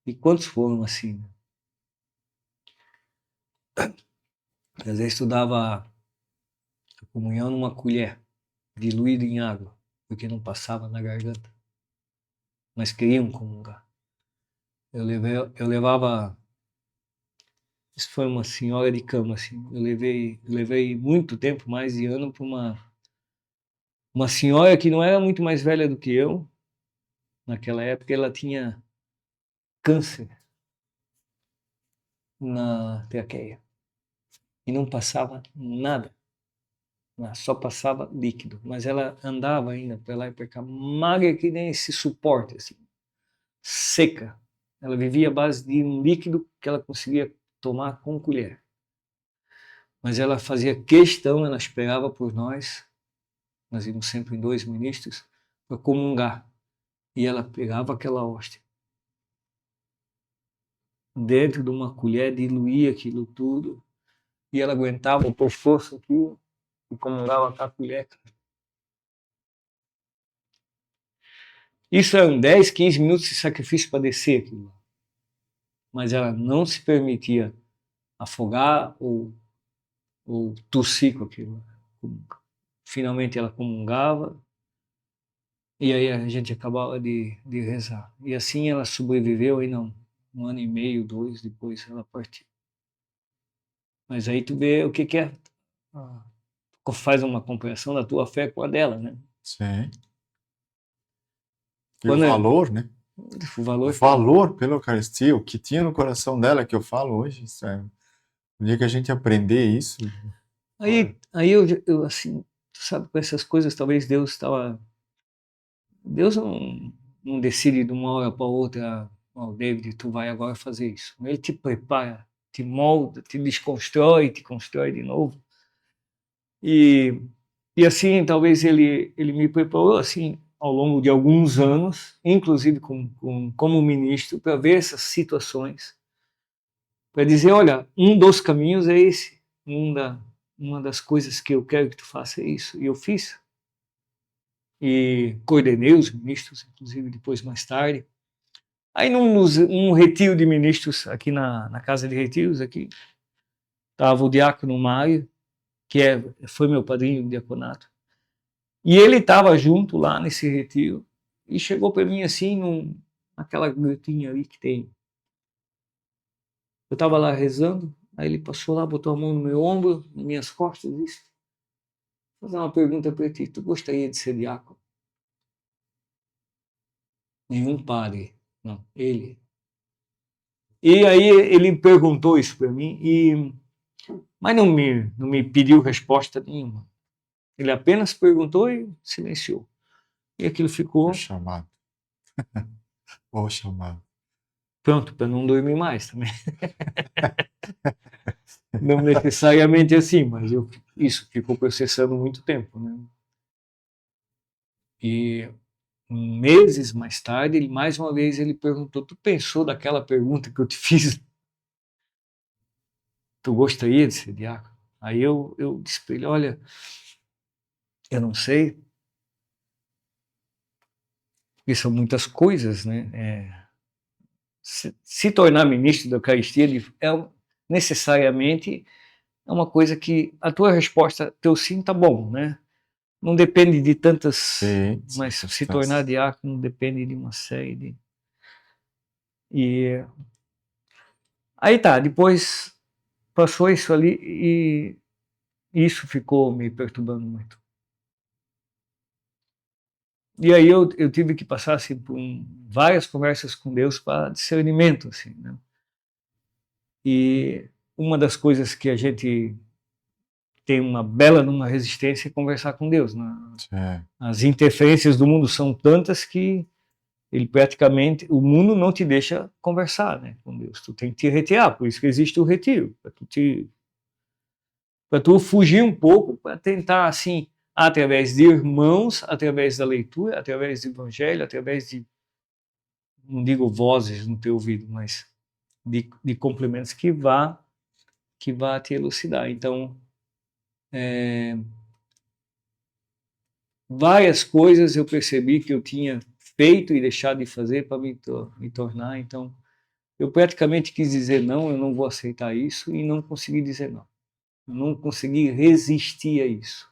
E quantos foram assim, né? Às vezes tu dava a comunhão numa colher, diluído em água, porque não passava na garganta, mas queriam comungar. Eu levava, isso foi uma senhora de cama, assim, eu levei muito tempo, mais de ano, para uma senhora que não era muito mais velha do que eu. Naquela época ela tinha câncer na traqueia e não passava nada, só passava líquido, mas ela andava ainda para lá e para cá, magra que nem esse suporte, assim, seca. Ela vivia à base de um líquido que ela conseguia tomar com colher. Mas ela fazia questão, ela esperava por nós íamos sempre em 2 ministros, para comungar. E ela pegava aquela hóstia dentro de uma colher, diluía aquilo tudo, e ela aguentava por força aqui e comungava com a colher. Isso eram 10, 15 minutos de sacrifício para descer aquilo. Mas ela não se permitia afogar ou tossir com aquilo. Finalmente ela comungava, e aí a gente acabava de rezar. E assim ela sobreviveu aí não, 1 ano e meio, 2, depois ela partiu. Mas aí tu vê o que é, faz uma comparação da tua fé com a dela, né? Sim. E Quando o valor, né? O valor, o valor pela Eucaristia, o que tinha no coração dela, que eu falo hoje, isso é, o dia que a gente aprender isso... Aí eu assim, tu sabe, com essas coisas, talvez Deus não decide de uma hora para outra, David, tu vai agora fazer isso. Ele te prepara, te molda, te desconstrói, te constrói de novo. E assim, talvez ele me preparou assim ao longo de alguns anos, inclusive como ministro, para ver essas situações, para dizer, olha, um dos caminhos é esse, uma das coisas que eu quero que tu faça é isso. E eu fiz. E coordenei os ministros, inclusive, depois, mais tarde. Aí, num retiro de ministros, aqui na Casa de Retiros, aqui, estava o diácono Mário, que foi meu padrinho de diaconato. E ele estava junto lá nesse retiro, e chegou para mim assim, naquela grutinha ali que tem. Eu estava lá rezando, aí ele passou lá, botou a mão no meu ombro, nas minhas costas, e disse, vou fazer uma pergunta para ti, tu gostaria de ser diácono? Nenhum padre, não, ele. E aí ele perguntou isso para mim, mas não me pediu resposta nenhuma. Ele apenas perguntou e silenciou. E aquilo ficou... O chamado. O chamado. Pronto, para não dormir mais também. Não necessariamente assim, mas isso ficou processando muito tempo, né? E meses mais tarde, mais uma vez ele perguntou, tu pensou daquela pergunta que eu te fiz? Tu gostaria de ser diácono? Aí eu disse para ele, olha, eu não sei, porque são muitas coisas, né? Se tornar ministro da Eucaristia necessariamente é uma coisa que a tua resposta, teu sim, tá bom, né? Não depende de tantas, sim, mas se tornar diácono depende de uma série de... E aí tá, depois passou isso ali e isso ficou me perturbando muito. E aí eu tive que passar assim, por várias conversas com Deus para discernimento, assim, né? E uma das coisas que a gente tem uma bela numa resistência é conversar com Deus, né? As interferências do mundo são tantas que ele praticamente, o mundo não te deixa conversar, né, com Deus. Tu tem que te retirar, por isso que existe o retiro, para tu fugir um pouco, para tentar assim, através de irmãos, através da leitura, através do evangelho, através de, não digo vozes no teu ouvido, mas de complementos que que vá te elucidar. Então, várias coisas eu percebi que eu tinha feito e deixado de fazer para me tornar. Então, eu praticamente quis dizer não, eu não vou aceitar isso, e não consegui dizer não. Eu não consegui resistir a isso.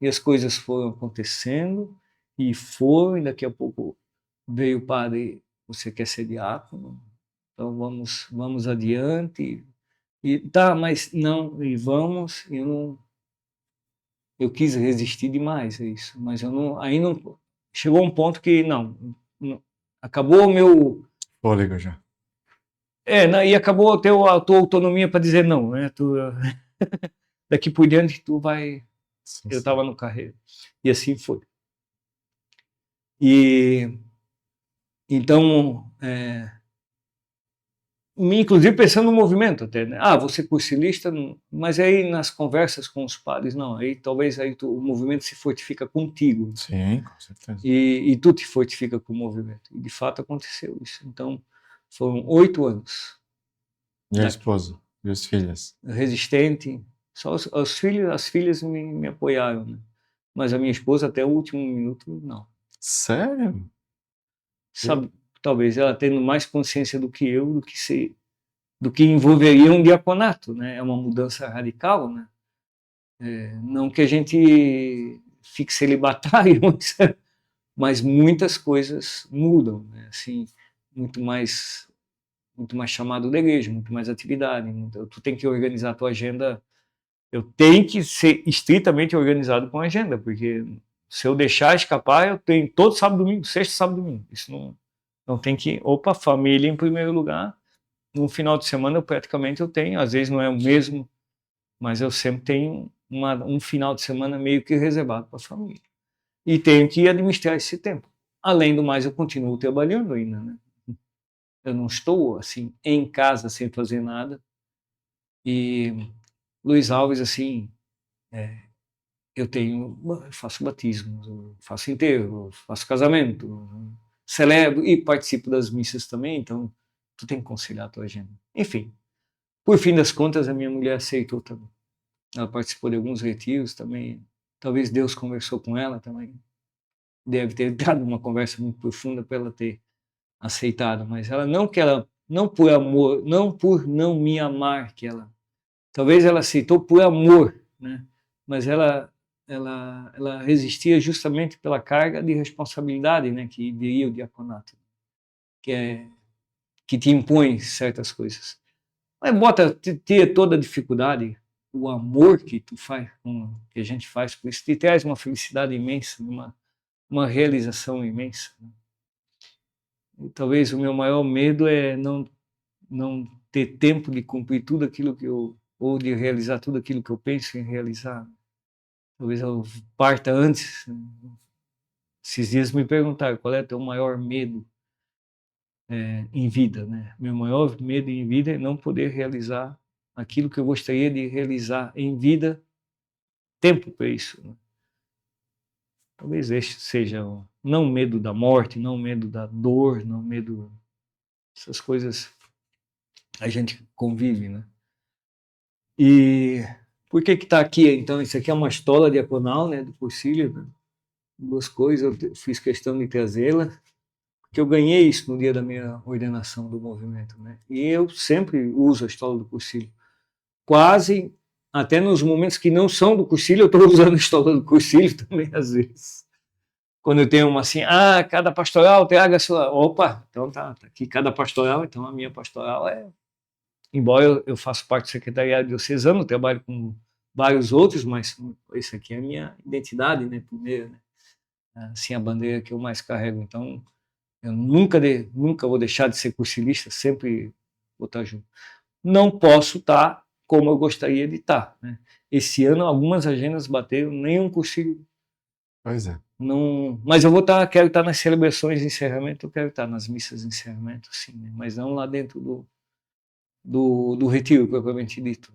E as coisas foram acontecendo, e daqui a pouco veio o padre, você quer ser diácono? Então vamos adiante. E tá, mas não, e vamos, eu quis resistir demais a isso, mas eu não, aí não, chegou um ponto que não acabou o meu Fôlego já. e acabou a tua autonomia para dizer não, né? Daqui por diante tu vai. Sim, Eu estava no carreiro, e assim foi. E então, inclusive pensando no movimento até, né? Vou ser cursilista, mas aí nas conversas com os padres, não, aí talvez o movimento se fortifica contigo. Sim, com certeza. E tu te fortifica com o movimento. E de fato aconteceu isso. Então, foram 8 anos. E a esposa? E os filhos? Resistente. Só as filhas me apoiaram, né? Mas a minha esposa até o último minuto, não. Sério? Sabe, talvez ela tendo mais consciência do que eu, do que envolveria um diaconato, né? É uma mudança radical, né? Não que a gente fique celibatário, mas muitas coisas mudam, né? Assim, muito mais chamado da igreja, muito mais atividade. Então, tu tem que organizar a tua agenda. Eu tenho que ser estritamente organizado com a agenda, porque se eu deixar escapar, eu tenho todo sábado, domingo, sexta, sábado, domingo. Isso não tem que. Opa, família em primeiro lugar. No final de semana, eu tenho, às vezes não é o mesmo, mas eu sempre tenho um final de semana meio que reservado para a família. E tenho que administrar esse tempo. Além do mais, eu continuo trabalhando ainda, né? Eu não estou, assim, em casa sem fazer nada. E Luiz Alves, assim, eu faço batismo, faço enterro, faço casamento, celebro e participo das missas também, então tu tem que conciliar a tua agenda. Enfim, por fim das contas, a minha mulher aceitou também. Ela participou de alguns retiros também. Talvez Deus conversou com ela também. Deve ter dado uma conversa muito profunda para ela ter aceitado, mas ela não por amor, não por não me amar, talvez ela aceitou por amor, né? Mas ela resistia justamente pela carga de responsabilidade, né, que viria o diaconato, que te impõe certas coisas. Mas ter toda a dificuldade, o amor que tu faz, que a gente faz por isso, te traz uma felicidade imensa, uma realização imensa, né? E talvez o meu maior medo é não ter tempo de cumprir tudo aquilo ou de realizar tudo aquilo que eu penso em realizar. Talvez eu parta antes. Esses dias me perguntaram qual é o teu maior medo em vida, né? Meu maior medo em vida é não poder realizar aquilo que eu gostaria de realizar em vida, tempo para isso, né? Talvez este seja não medo da morte, não medo da dor, não medo essas coisas a gente convive, né? E por que está aqui? Então, isso aqui é uma estola diaconal, né, do cursilho, né? 2 coisas, eu fiz questão de trazê-la, porque eu ganhei isso no dia da minha ordenação do movimento, né? E eu sempre uso a estola do cursilho. Quase, até nos momentos que não são do cursilho, eu estou usando a estola do cursilho também, às vezes. Quando eu tenho uma assim, cada pastoral traga a sua... Opa, então tá aqui cada pastoral, então a minha pastoral embora eu faça parte do secretariado diocesano, trabalho com vários outros, mas esse aqui é a minha identidade, né, primeiro, né? Assim, a bandeira que eu mais carrego. Então, eu nunca vou deixar de ser cursilista, sempre vou estar junto. Não posso estar como eu gostaria de estar, né? Esse ano, algumas agendas bateram, nenhum cursilho. Pois é. Não, mas quero estar nas celebrações de encerramento, eu quero estar nas missas de encerramento, sim, né? Mas não lá dentro do retiro, propriamente dito.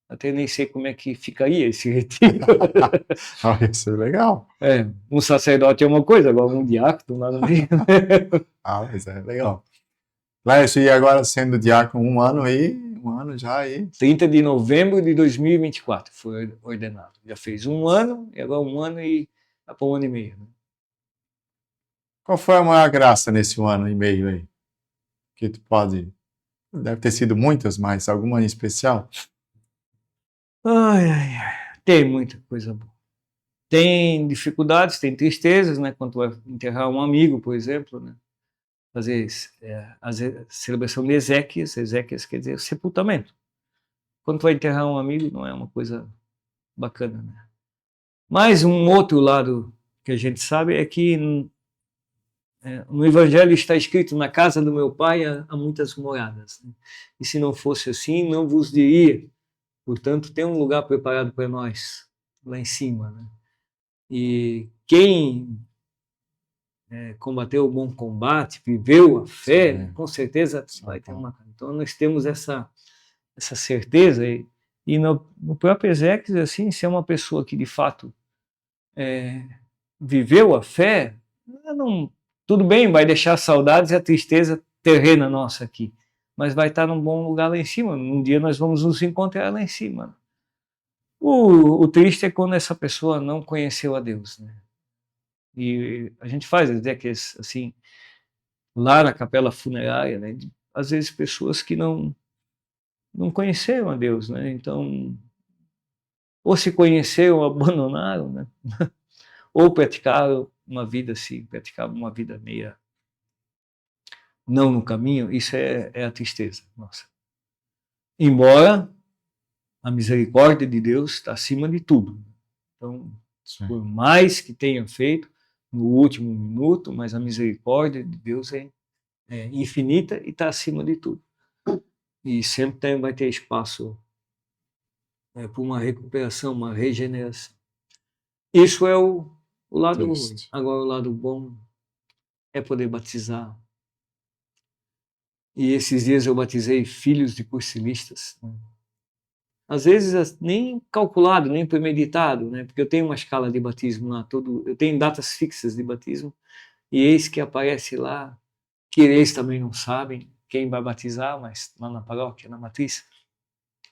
Até nem sei como é que ficaria esse retiro. Isso é legal. Um sacerdote é uma coisa, agora um diácono lá no meio. Mas é legal. Lécio, e agora sendo diácono 1 ano aí, Um ano já aí. 30 de novembro de 2024 foi ordenado. Já fez um ano, e agora um ano e para um ano e meio. Né? Qual foi a maior graça nesse ano e meio aí? Que tu pode... Deve ter sido muitas, mas alguma em especial? Ai, ai, ai. Tem muita coisa boa. Tem dificuldades, tem tristezas, né? Quando tu vai enterrar um amigo, por exemplo, né? Fazer a celebração de Ezequias quer dizer sepultamento. Quando tu vai enterrar um amigo, não é uma coisa bacana, né? Mas um outro lado que a gente sabe é que no Evangelho está escrito: na casa do meu pai há muitas moradas. Né? E se não fosse assim, não vos diria. Portanto, tem um lugar preparado para nós lá em cima. Né? E quem combateu o bom combate, viveu a fé, né? Com certeza vai ter uma. Então, nós temos essa certeza. E no próprio Ezequiel, assim, se é uma pessoa que de fato viveu a fé, não, tudo bem, vai deixar saudades e a tristeza terrena nossa aqui, mas vai estar num bom lugar lá em cima. Um dia nós vamos nos encontrar lá em cima. O triste é quando essa pessoa não conheceu a Deus, né? E a gente faz Ezequias assim, lá na capela funerária, né? Às vezes pessoas que não conheceram a Deus, né? Então, ou se conheceram, abandonaram, né? Ou praticaram uma vida assim, praticavam uma vida meia não no caminho. Isso é a tristeza, nossa. Embora a misericórdia de Deus está acima de tudo. Então, sim, por mais que tenha feito no último minuto, mas a misericórdia de Deus é infinita e está acima de tudo. E sempre vai ter espaço para uma recuperação, uma regeneração. Isso é o lado ruim. Agora, o lado bom é poder batizar. E esses dias eu batizei filhos de cursilistas. Né? Às vezes nem calculado, nem premeditado, né? Porque eu tenho uma escala de batismo lá, eu tenho datas fixas de batismo, e eis que aparece lá, que eles também não sabem quem vai batizar, mas lá na paróquia, na matriz,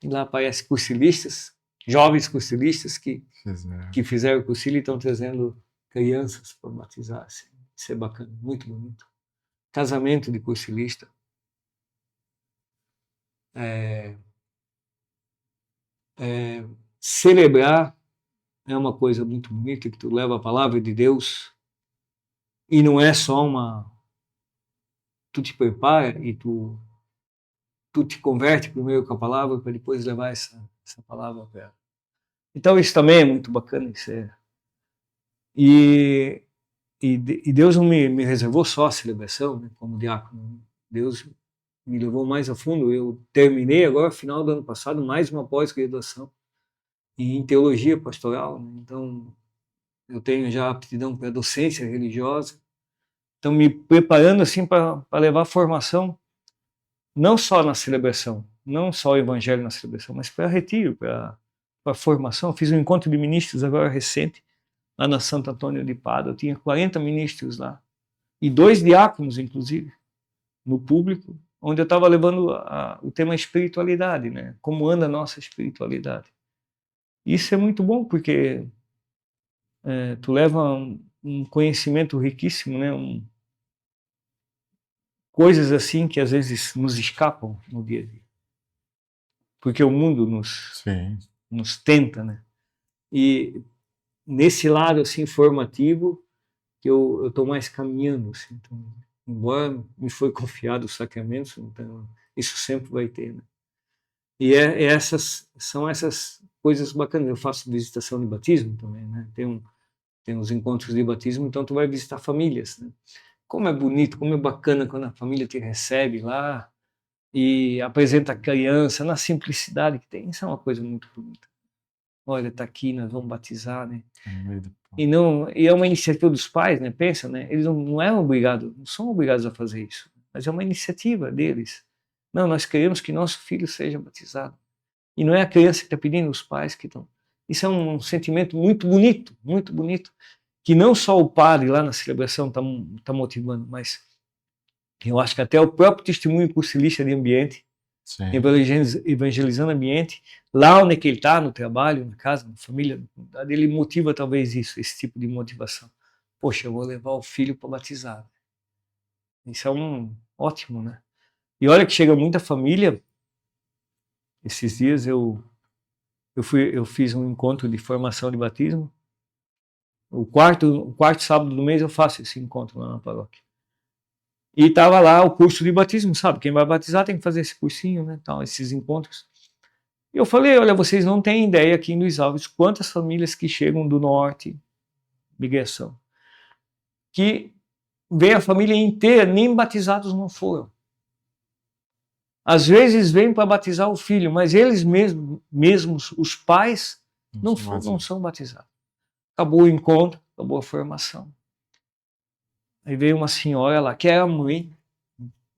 e lá aparece cursilistas, jovens cursilistas que fizeram cursilho e estão trazendo crianças para batizar. Assim. Isso é bacana, muito bonito. Casamento de cursilista. Celebrar é uma coisa muito bonita, que tu leva a palavra de Deus e não é só tu te prepara e tu te converte primeiro com a palavra para depois levar essa palavra para ela. Então isso também é muito bacana. E Deus não me reservou só a celebração, né, como diácono. Deus me levou mais a fundo. Eu terminei agora, final do ano passado, mais uma pós-graduação em teologia pastoral. Né? Então, eu tenho já aptidão para docência religiosa. Então, me preparando assim para levar formação, não só na celebração, não só o evangelho na celebração, mas para retiro, para formação. Eu fiz um encontro de ministros agora recente, lá na Santo Antônio de Pádua. Eu tinha 40 ministros lá, e 2 diáconos, inclusive, no público, onde eu estava levando o tema espiritualidade, né? Como anda a nossa espiritualidade. Isso é muito bom, porque tu leva um conhecimento riquíssimo, né? Coisas assim que às vezes nos escapam no dia a dia. Porque o mundo nos tenta, né? E nesse lado assim formativo que eu estou mais caminhando, assim. Então, embora me foi confiado os sacramentos, então isso sempre vai ter, né? E são essas coisas bacanas. Eu faço visitação de batismo também, né? Tem uns encontros de batismo, então tu vai visitar famílias, né? Como é bonito, como é bacana quando a família te recebe lá e apresenta a criança na simplicidade que tem. Isso é uma coisa muito bonita. Olha, tá aqui, nós vamos batizar, né? E é uma iniciativa dos pais, né? Pensa, né? Eles não são obrigados a fazer isso, mas é uma iniciativa deles. Não, nós queremos que nosso filho seja batizado. E não é a criança que está pedindo, os pais que estão. Isso é um sentimento muito bonito, que não só o padre lá na celebração está motivando, mas eu acho que até o próprio testemunho cursilista de ambiente Sim. evangelizando o ambiente, lá onde ele está, no trabalho, na casa, na família, ele motiva talvez isso, esse tipo de motivação. Poxa, eu vou levar o filho para batizar. Isso é ótimo, né? E olha que chega muita família. Esses dias eu fiz um encontro de formação de batismo. O quarto sábado do mês eu faço esse encontro lá na paróquia. E estava lá o curso de batismo, sabe? Quem vai batizar tem que fazer esse cursinho, né? Então, esses encontros. E eu falei, olha, vocês não têm ideia aqui em Luiz Alves quantas famílias que chegam do norte, migração, que vem a família inteira, nem batizados não foram. Às vezes vêm para batizar o filho, mas eles mesmos os pais, não são batizados. Acabou o encontro, acabou a formação. Aí veio uma senhora lá, que era mãe,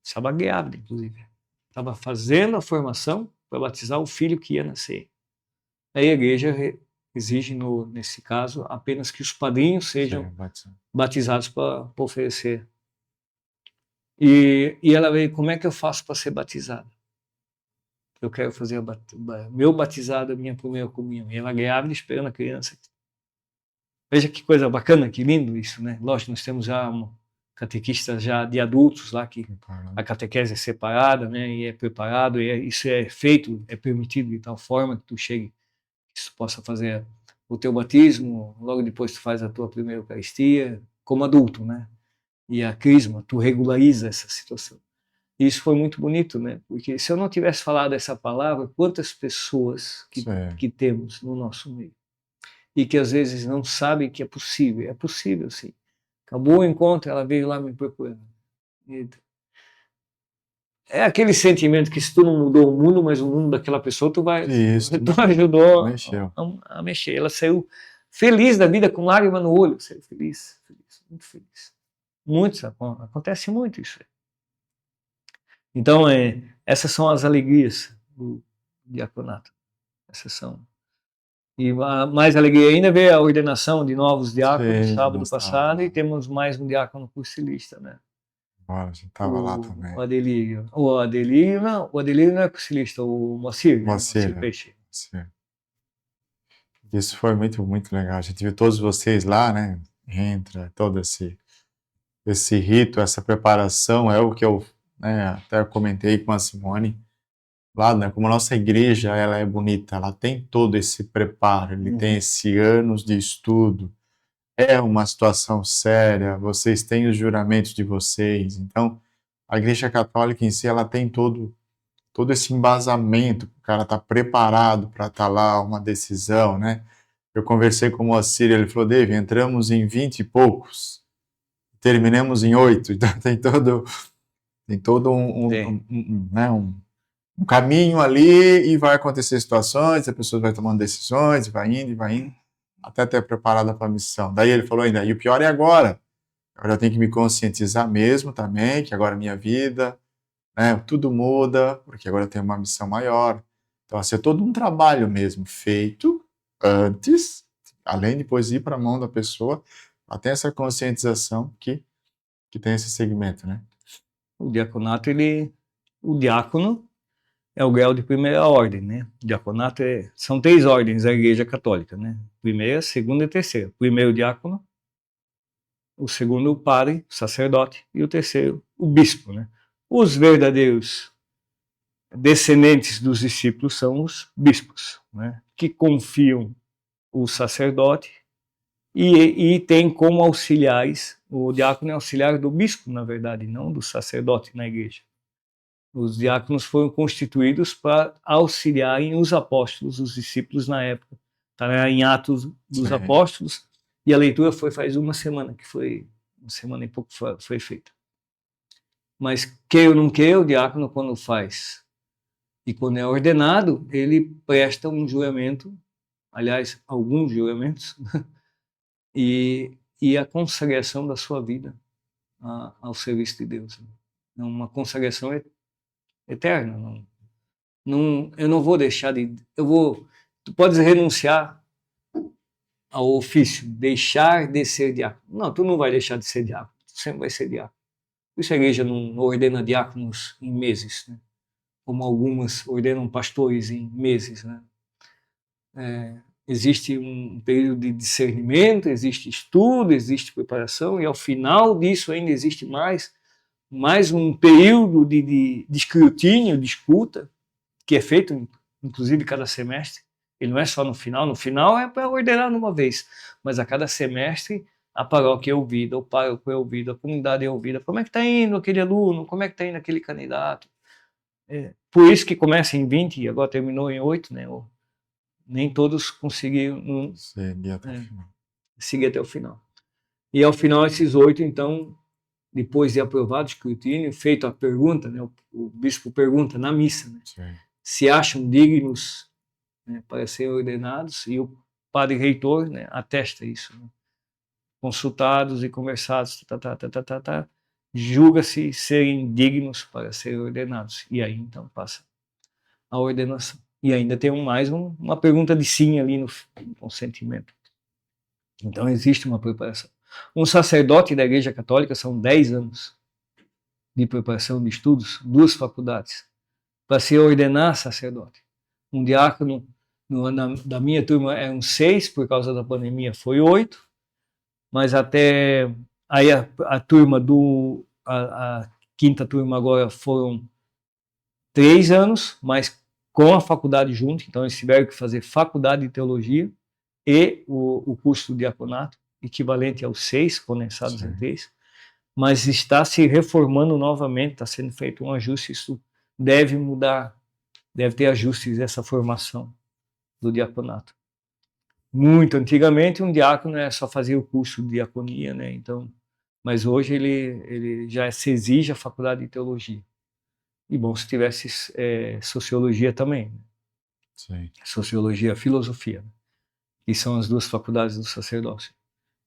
estava grávida, inclusive. Estava fazendo a formação para batizar o filho que ia nascer. Aí a igreja exige, nesse caso, apenas que os padrinhos sejam batizados para oferecer. E ela veio, como é que eu faço para ser batizada? Eu quero fazer meu batizado, a minha primeira comunhão. E ela grávida esperando a criança. Veja que coisa bacana, que lindo isso, né? Lógico, nós temos já catequistas já de adultos lá, que a catequese é separada, né? E é preparado, e isso é feito, é permitido de tal forma que tu chegue, que tu possa fazer o teu batismo, logo depois tu faz a tua primeira Eucaristia, como adulto, né? E a crisma, tu regulariza essa situação. E isso foi muito bonito, né? Porque se eu não tivesse falado essa palavra, quantas pessoas que temos no nosso meio e que às vezes não sabem que é possível sim. Acabou o encontro, ela veio lá me procurando. É aquele sentimento que se tu não mudou o mundo, mas o mundo daquela pessoa, tu ajudou a mexer. Ela saiu feliz da vida, com lágrima no olho, saiu feliz, muito feliz. Acontece muito isso aí. Então, essas são as alegrias do diaconato. Essas são. E mais alegria ainda ver a ordenação de novos diáconos sábado passado, e temos mais um diácono cursilista, né? A gente estava lá também. O Adelírio. O Adelírio não é cursilista, o Moacir Peixe. Sim. Isso foi muito, muito legal. A gente viu todos vocês lá, né? Entra todo esse rito, essa preparação, é o que eu até comentei com a Simone. Lá, né, como a nossa igreja, ela é bonita, ela tem todo esse preparo, ele tem esse anos de estudo, é uma situação séria, vocês têm os juramentos de vocês, então a igreja católica em si, ela tem todo esse embasamento, o cara está preparado para estar lá, uma decisão, né? Eu conversei com o Moacir, ele falou, Dave, entramos em 20 e poucos, terminamos em 8, então tem todo um caminho ali, e vai acontecer situações, a pessoa vai tomando decisões, vai indo, até ter preparada para a missão. Daí ele falou ainda, e o pior é agora eu tenho que me conscientizar mesmo também, que agora a minha vida, né, tudo muda, porque agora eu tenho uma missão maior. Então, assim, é todo um trabalho mesmo feito antes, além de depois ir para a mão da pessoa, até essa conscientização que tem esse segmento, né? O diaconato, o diácono é o grau de primeira ordem, né? O diaconato são 3 ordens da Igreja Católica, né? Primeira, segunda e terceira. Primeiro, o diácono. O segundo, o padre, o sacerdote. E o terceiro, o bispo, né? Os verdadeiros descendentes dos discípulos são os bispos, né? Que confiam o sacerdote e tem como auxiliares, o diácono é auxiliar do bispo, na verdade, não do sacerdote na igreja. Os diáconos foram constituídos para auxiliarem os apóstolos, os discípulos na época. Está em Atos dos Apóstolos, e a leitura foi faz uma semana, que foi uma semana e pouco foi feita. Mas queira ou não queira, o diácono, quando faz e quando é ordenado, ele presta um juramento, aliás, alguns juramentos, e a consagração da sua vida ao serviço de Deus. Uma consagração eterna. Eu não vou deixar de... Tu podes renunciar ao ofício, deixar de ser diácono. Não, tu não vai deixar de ser diácono, tu sempre vai ser diácono. Por isso a igreja não ordena diáconos em meses, né? como algumas ordenam pastores em meses, né? Existe um período de discernimento, existe estudo, existe preparação, e ao final disso ainda existe mais um período de escrutínio, de escuta, que é feito, inclusive, cada semestre. Ele não é só no final é para ordenar numa vez, mas a cada semestre a paróquia é ouvida, o pároco é ouvido, a comunidade é ouvida. Como é que está indo aquele aluno? Como é que está indo aquele candidato? Por isso que começa em 20 e agora terminou em 8, né? Nem todos conseguiram seguir até o final. E ao final, esses 8, então, depois de aprovado o escrutínio, feito a pergunta, né? O bispo pergunta na missa, né? Se acham dignos, né, para serem ordenados, e o padre reitor, né, atesta isso, né? Consultados e conversados, julga-se serem dignos para serem ordenados. E aí, então, passa a ordenação. E ainda tem uma pergunta de sim ali no consentimento. Então, existe uma preparação. Um sacerdote da Igreja Católica são 10 anos de preparação de estudos, 2 faculdades, para se ordenar sacerdote. Um diácono, da minha turma, eram 6, por causa da pandemia foi 8, mas até aí a turma a quinta turma agora foram 3 anos, mas com a faculdade junto, então eles tiveram que fazer faculdade de teologia e o curso de diaconato, equivalente aos 6, condensados em 3, mas está se reformando novamente, está sendo feito um ajuste, isso deve mudar, deve ter ajustes dessa formação do diaconato. Muito antigamente, um diácono só fazia o curso de diaconia, né? Então, mas hoje ele já se exige a faculdade de teologia. E bom, se tivesse sociologia também. Sim. Sociologia, filosofia, né? Que são as 2 faculdades do sacerdócio.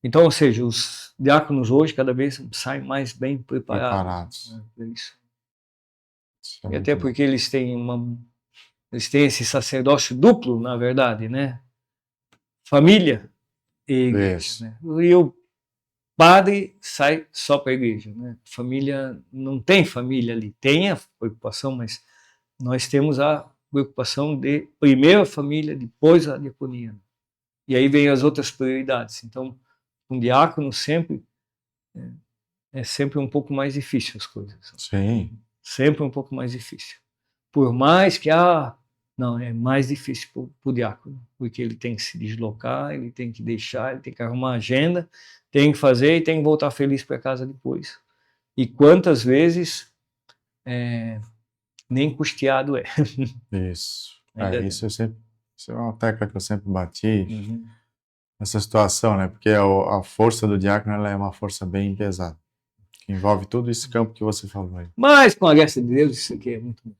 Então, ou seja, os diáconos hoje cada vez saem mais bem preparados. Né? Isso. E até porque eles têm esse sacerdócio duplo, na verdade, né? Família e igreja. Né? E o padre sai só para a igreja. Né? Família, não tem família ali. Tem a preocupação, mas nós temos a preocupação de primeiro a família, depois a diaconia. E aí vem as outras prioridades. Então, um diácono sempre é sempre um pouco mais difícil as coisas. Sim. Sempre um pouco mais difícil. Por mais que não, é mais difícil para o diácono, porque ele tem que se deslocar, ele tem que deixar, ele tem que arrumar agenda, tem que fazer e tem que voltar feliz para casa depois. E quantas vezes nem custeado é. Isso. Isso é uma tecla que eu sempre bati nessa situação, né? Porque a força do diácono ela é uma força bem pesada, que envolve todo esse campo que você falou aí. Mas com a graça de Deus, isso aqui é muito bom.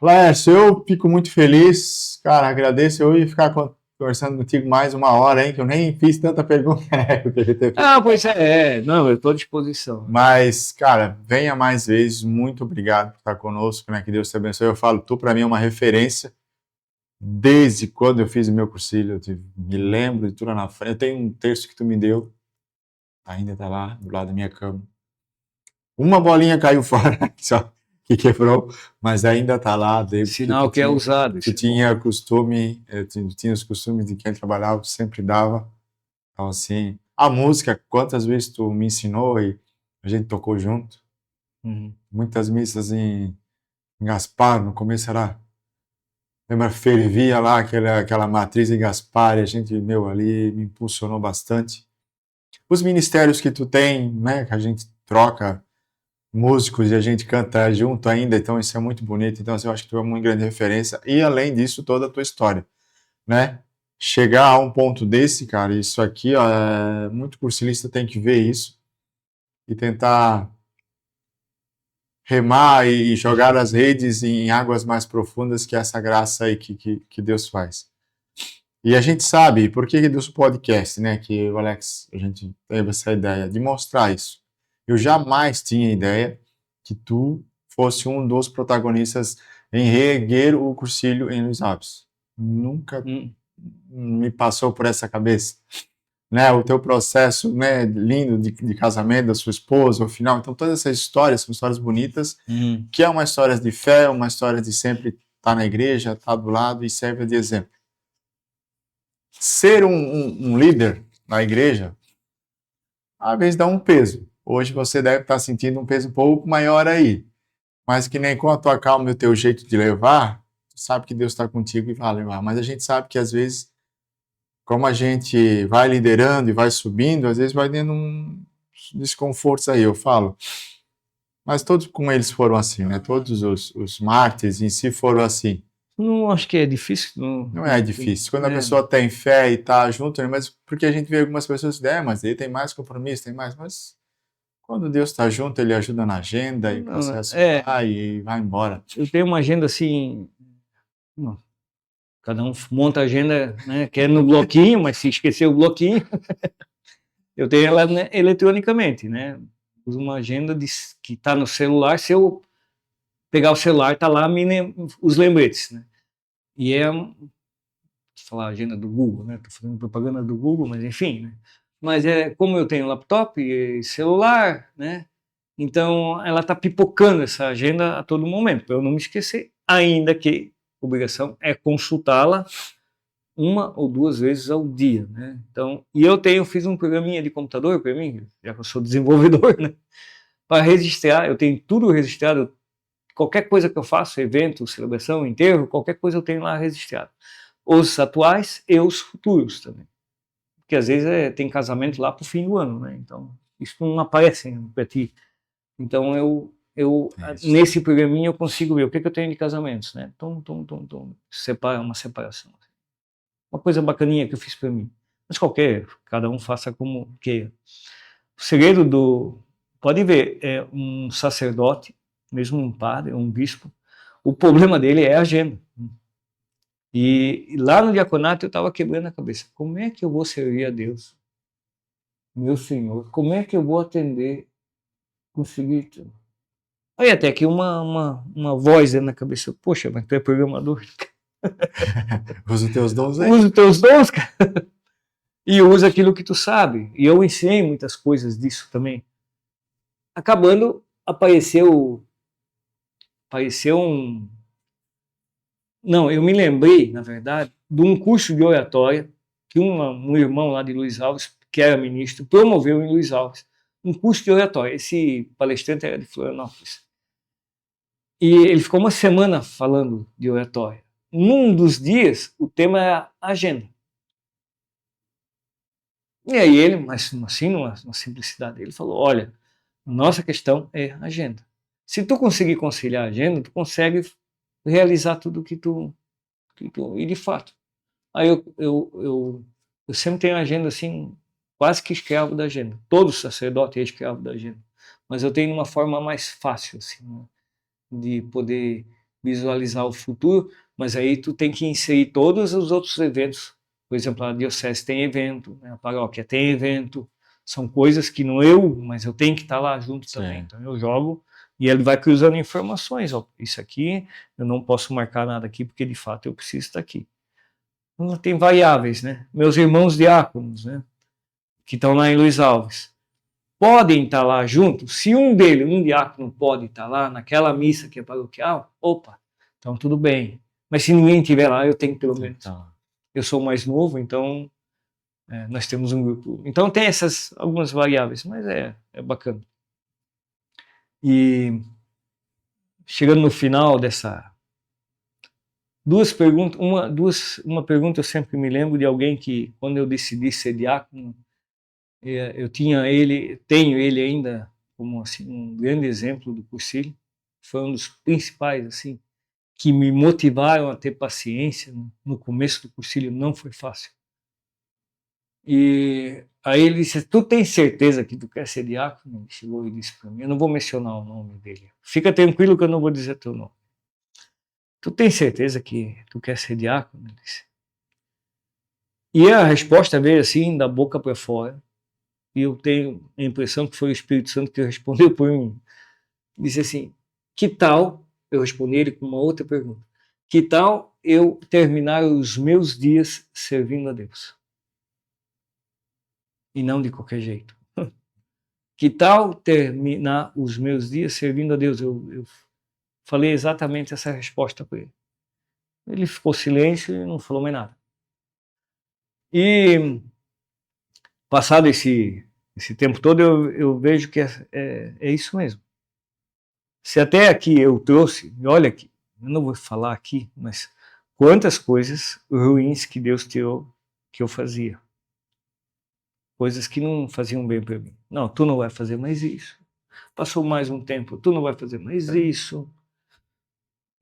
Laércio, eu fico muito feliz, cara, agradeço. Eu ia ficar conversando contigo mais 1 hora, hein, que eu nem fiz tanta pergunta. Pois não, eu estou à disposição. Mas, cara, venha mais vezes, muito obrigado por estar conosco, né, que Deus te abençoe. Eu falo, tu para mim é uma referência, desde quando eu fiz o meu cursilho, eu me lembro de tudo lá na frente. Eu tenho um texto que tu me deu, ainda está lá, do lado da minha cama. Uma bolinha caiu fora, só que quebrou, mas ainda está lá. Sinal que é usado. Tu tinha os costumes de quem trabalhava, sempre dava. Então, assim, a música, quantas vezes tu me ensinou e a gente tocou junto. Muitas missas em Gaspar, no começo era... Lembra, fervia lá aquela matriz em Gaspar, e a gente, ali me impulsionou bastante. Os ministérios que tu tem, né, que a gente troca músicos e a gente canta junto ainda, então isso é muito bonito. Então, assim, eu acho que tu é uma grande referência. E, além disso, toda a tua história, né? Chegar a um ponto desse, cara, isso aqui, ó, muito cursilista tem que ver isso e tentar remar e jogar as redes em águas mais profundas, que é essa graça aí que Deus faz. E a gente sabe, por que dos podcasts, né, que o Alex, a gente teve essa ideia de mostrar isso. Eu jamais tinha ideia que tu fosse um dos protagonistas em reerguer o cursilho em Luiz Alves. Nunca me passou por essa cabeça. né, o teu processo, né, lindo de casamento da sua esposa, o final. Então, todas essas histórias são histórias bonitas, que é uma história de fé, uma história de sempre estar na igreja, estar do lado e serve de exemplo. Ser um líder na igreja, às vezes dá um peso. Hoje você deve estar sentindo um peso um pouco maior aí. Mas que nem com a tua calma e o teu jeito de levar, tu sabe que Deus está contigo e vai levar. Mas a gente sabe que às vezes, como a gente vai liderando e vai subindo, às vezes vai tendo um desconfortos aí, eu falo. Mas todos com eles foram assim, né? Todos os mártires em si foram assim. Não acho que é difícil. Não é difícil. Quando a pessoa tem fé e tá junto, né? Mas porque a gente vê algumas pessoas que mas ele tem mais compromisso, tem mais, mas quando Deus está junto, ele ajuda na agenda e o processo vai e vai embora. Eu tenho uma agenda assim, cada um monta a agenda, né, quer no bloquinho, mas se esquecer o bloquinho, eu tenho ela, né, eletronicamente, né? Uso uma agenda que está no celular, se eu pegar o celular, está lá os lembretes, né? E falar a agenda do Google, né? Tô fazendo propaganda do Google, mas enfim, né? Mas como eu tenho laptop e celular, né? Então ela está pipocando essa agenda a todo momento, para eu não me esquecer, ainda que a obrigação é consultá-la 1 ou 2 vezes ao dia, né? Então, e fiz um programinha de computador para mim, já que eu sou desenvolvedor, né? Para registrar, eu tenho tudo registrado, qualquer coisa que eu faço, evento, celebração, enterro, qualquer coisa eu tenho lá registrado. Os atuais e os futuros também. Porque às vezes tem casamento lá para o fim do ano, né? Então, isso não aparece para ti. Então, nesse programinha eu consigo ver o que eu tenho de casamentos, né? Separa uma separação. Uma coisa bacaninha que eu fiz para mim. Mas cada um faça como queira. O segredo pode ver, é um sacerdote, mesmo um padre, um bispo, o problema dele é a agenda. E lá no diaconato eu estava quebrando a cabeça. Como é que eu vou servir a Deus? Meu Senhor, como é que eu vou atender? Conseguir. Aí até que uma voz na cabeça, poxa, mas tu é programador. Usa os teus dons aí. Usa os teus dons, cara. E usa aquilo que tu sabe. E eu ensinei muitas coisas disso também. Acabando, apareceu um... Não, eu me lembrei, na verdade, de um curso de oratória que um irmão lá de Luiz Alves, que era ministro, promoveu em Luiz Alves. Um curso de oratória. Esse palestrante era de Florianópolis. E ele ficou uma semana falando de oratória. Num dos dias, o tema era agenda. E aí ele, mas assim, numa simplicidade, ele falou, olha, nossa questão é agenda. Se tu conseguir conciliar a agenda, tu consegue realizar tudo que tu... E de fato. Aí eu sempre tenho agenda assim, quase que escravo da agenda. Todo sacerdote é escravo da agenda. Mas eu tenho uma forma mais fácil, assim, né, de poder visualizar o futuro, mas aí tu tem que inserir todos os outros eventos. Por exemplo, a diocese tem evento, né, a paróquia tem evento, são coisas que não mas eu tenho que estar lá junto também. Então eu jogo e ele vai cruzando informações. Ó, isso aqui, eu não posso marcar nada aqui porque de fato eu preciso estar aqui. Então, tem variáveis, né? Meus irmãos diáconos, né, que estão lá em Luiz Alves, podem estar lá juntos. Se um diácono pode estar lá naquela missa que é paroquial, opa, então tudo bem. Mas se ninguém estiver lá, eu tenho pelo menos. Eu sou mais novo, então nós temos um grupo. Então tem algumas variáveis, mas é bacana. E chegando no final duas perguntas, uma pergunta eu sempre me lembro de alguém que, quando eu decidi ser diácono, eu tenho ele ainda como assim, um grande exemplo do cursilho. Foi um dos principais assim, que me motivaram a ter paciência. No começo do cursilho não foi fácil. E aí ele disse, tu tens certeza que tu quer ser diácono? Ele chegou e disse para mim, eu não vou mencionar o nome dele. Fica tranquilo que eu não vou dizer teu nome. Tu tens certeza que tu quer ser diácono? Ele disse. E a resposta veio assim, da boca para fora. E eu tenho a impressão que foi o Espírito Santo que respondeu por mim. Disse assim, que tal, eu respondi ele com uma outra pergunta, que tal eu terminar os meus dias servindo a Deus? e não de qualquer jeito. Que tal terminar os meus dias servindo a Deus? Eu falei exatamente essa resposta para ele. Ele ficou silêncio e não falou mais nada. E passado esse tempo todo, eu vejo que é isso mesmo. Se até aqui eu trouxe, olha aqui, eu não vou falar aqui, mas quantas coisas ruins que Deus tirou que eu fazia. Coisas que não faziam bem para mim. Não, tu não vai fazer mais isso. Passou mais um tempo, tu não vai fazer mais isso.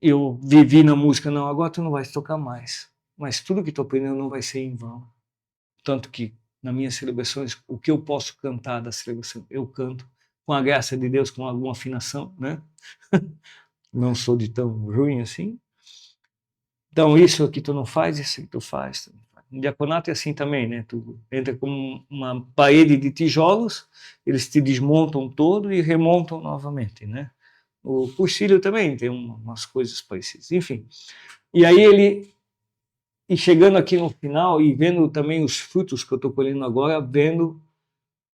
Eu vivi na música, não, agora tu não vai tocar mais. Mas tudo que tu aprendeu não vai ser em vão. Tanto que nas minhas celebrações, o que eu posso cantar da celebração, eu canto com a graça de Deus, com alguma afinação, né? Não sou de tão ruim assim. Então, isso aqui tu não faz, isso aqui tu faz. No diaconato é assim também, né? Tu entra com uma parede de tijolos, eles te desmontam todo e remontam novamente, né? O cursilho também tem umas coisas parecidas. Enfim, e aí e chegando aqui no final e vendo também os frutos que eu estou colhendo agora, vendo